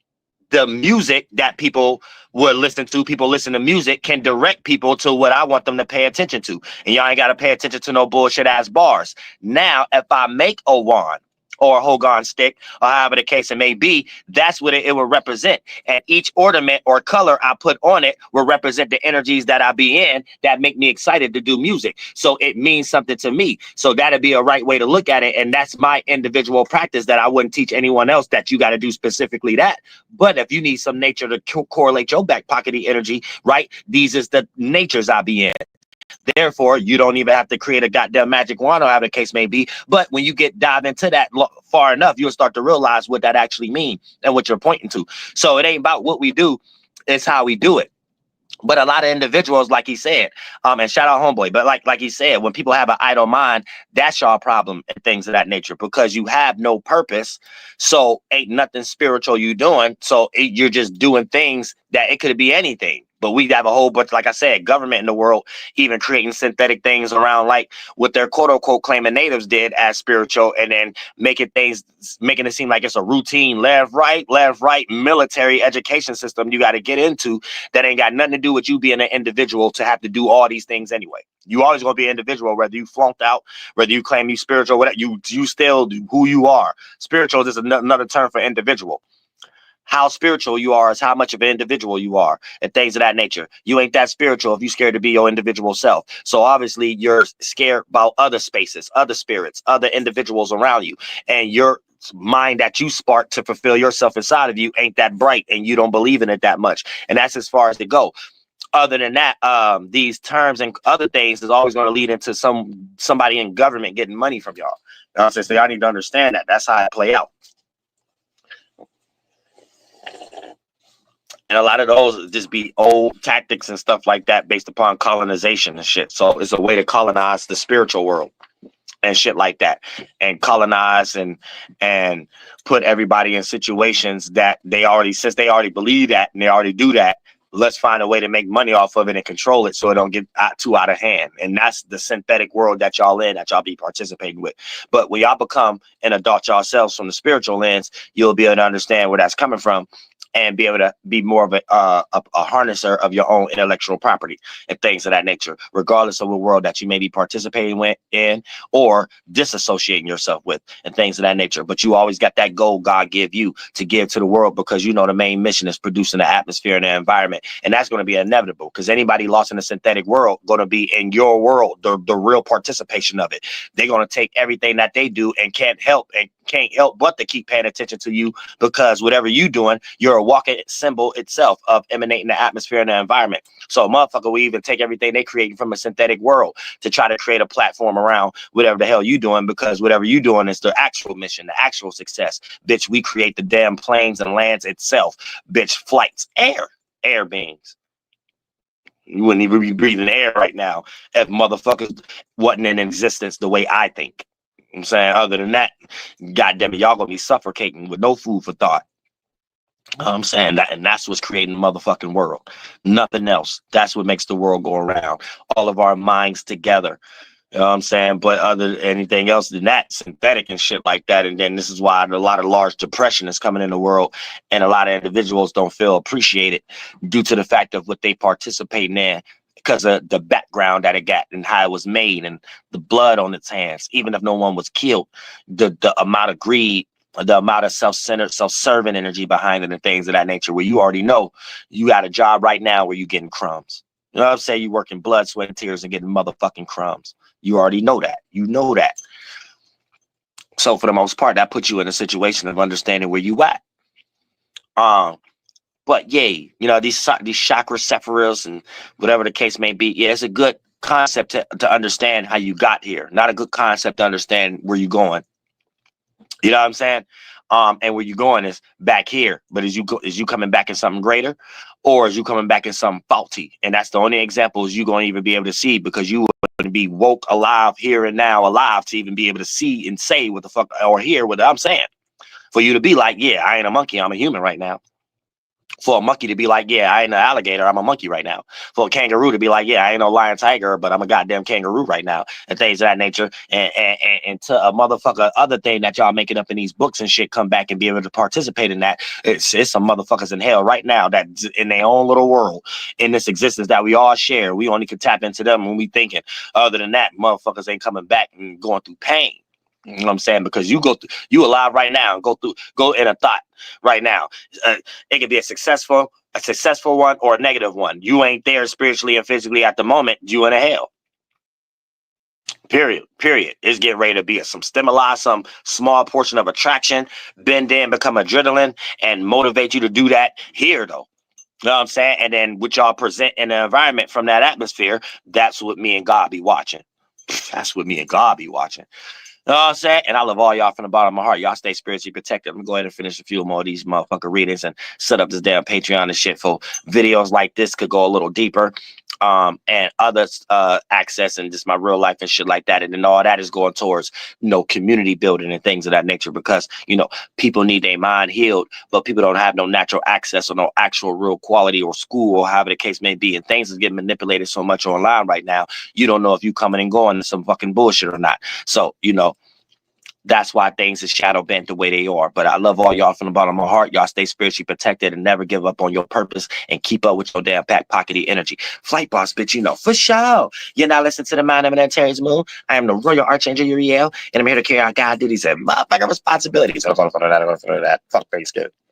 the music that people would listen to, people listen to music, can direct people to what I want them to pay attention to. And y'all ain't got to pay attention to no bullshit ass bars. Now, if I make a wand or a Hogan stick, or however the case it may be, that's what it will represent. And each ornament or color I put on it will represent the energies that I be in that make me excited to do music. So it means something to me. So that'd be a right way to look at it. And that's my individual practice that I wouldn't teach anyone else that you got to do specifically that. But if you need some nature to correlate your back pockety energy, right? These is the natures I be in. Therefore, you don't even have to create a goddamn magic wand or however the case may be. But when you dive into that far enough, you'll start to realize what that actually means and what you're pointing to. So it ain't about what we do, it's how we do it. But a lot of individuals, like he said, and shout out homeboy, but like he said, when people have an idle mind, that's your problem and things of that nature because you have no purpose. So ain't nothing spiritual you doing. So you're just doing things that it could be anything. But we have a whole bunch, like I said, government in the world, even creating synthetic things around like what their quote unquote claiming natives did as spiritual, and then making it seem like it's a routine left, right military education system you got to get into that ain't got nothing to do with you being an individual to have to do all these things anyway. You always gonna be an individual, whether you flunked out, whether you claim you spiritual, whatever, you still do who you are. Spiritual is another term for individual. How spiritual you are is how much of an individual you are and things of that nature. You ain't that spiritual if you're scared to be your individual self. So obviously you're scared about other spaces, other spirits, other individuals around you, and your mind that you spark to fulfill yourself inside of you ain't that bright and you don't believe in it that much. And that's as far as they go. Other than that, these terms and other things is always going to lead into somebody in government getting money from y'all. You know what I'm saying? So y'all need to understand that. That's how it play out. And a lot of those just be old tactics and stuff like that based upon colonization and shit. So it's a way to colonize the spiritual world and shit like that, and colonize and put everybody in situations that since they already believe that and they already do that, let's find a way to make money off of it and control it so it don't get too out of hand. And that's the synthetic world that y'all be participating with. But when y'all become an adult yourselves from the spiritual lens, you'll be able to understand where that's coming from and be able to be more of a harnesser of your own intellectual property and things of that nature, regardless of what world that you may be participating in or disassociating yourself with and things of that nature. But you always got that goal God give you to give to the world because you know the main mission is producing the atmosphere and the environment. And that's going to be inevitable because anybody lost in the synthetic world going to be in your world, the real participation of it. They're going to take everything that they do and can't help but to keep paying attention to you because whatever you doing, you're a walking symbol itself of emanating the atmosphere and the environment. So a motherfucker will even take everything they create from a synthetic world to try to create a platform around whatever the hell you doing because whatever you doing is the actual mission, the actual success. Bitch, we create the damn planes and lands itself. Bitch, flights, air beings. You wouldn't even be breathing air right now if motherfuckers wasn't in existence the way I think. I'm saying, other than that, goddamn it, y'all gonna be suffocating with no food for thought. I'm saying that, and that's what's creating the motherfucking world. Nothing else. That's what makes the world go around. All of our minds together. You know what I'm saying? But other anything else than that, synthetic and shit like that. And then this is why a lot of large depression is coming in the world, and a lot of individuals don't feel appreciated due to the fact of what they participate in because of the background that it got and how it was made and the blood on its hands. Even if no one was killed, the amount of greed, the amount of self-centered, self-serving energy behind it and things of that nature, where you already know you got a job right now where you're getting crumbs. You know what I'm saying? You working blood, sweat, and tears and getting motherfucking crumbs. You already know that. You know that. So for the most part, that puts you in a situation of understanding where you at. But yeah, you know, these chakra sephiras and whatever the case may be, yeah, it's a good concept to understand how you got here. Not a good concept to understand where you're going. You know what I'm saying? And where you're going is back here. But is you coming back in something greater, or is you coming back in something faulty? And that's the only examples you're going to even be able to see, because you going to be woke, alive, here and now, alive to even be able to see and say what the fuck, or hear what I'm saying. For you to be like, yeah, I ain't a monkey, I'm a human right now. For a monkey to be like, yeah, I ain't an alligator, I'm a monkey right now. For a kangaroo to be like, yeah, I ain't no lion tiger, but I'm a goddamn kangaroo right now, and things of that nature. And to a motherfucker, other thing that y'all making up in these books and shit come back and be able to participate in that. It's some motherfuckers in hell right now that in their own little world, in this existence that we all share. We only can tap into them when we thinking. Other than that, motherfuckers ain't coming back and going through pain. You know what I'm saying? Because you alive right now and go in a thought right now. It could be a successful one or a negative one. You ain't there spiritually and physically at the moment. You in a hell. Period. It's getting ready to be some stimuli, some small portion of attraction, bend in, become adrenaline, and motivate you to do that here, though. You know what I'm saying? And then what y'all present in the environment from that atmosphere, that's what me and God be watching. That's what me and God be watching. You know what I'm saying? And I love all y'all from the bottom of my heart. Y'all stay spiritually protected. I'm going to go ahead and finish a few more of these motherfucker readings and set up this damn Patreon and shit for videos like this could go a little deeper. And other access and just my real life and shit like that. And then all that is going towards, you know, community building and things of that nature, because, you know, people need their mind healed, but people don't have no natural access or no actual real quality or school or however the case may be. And things is getting manipulated so much online right now. You don't know if you coming and going to some fucking bullshit or not. So, you know, that's why things is shadow bent the way they are. But I love all y'all from the bottom of my heart. Y'all stay spiritually protected and never give up on your purpose and keep up with your damn back pockety energy. Flight boss, bitch, you know, for sure. You're not listening to the Mind Eminent Terry's Moon. I am the Royal Archangel Uriel, and I'm here to carry out God duties and motherfucking responsibilities. Fuck face good.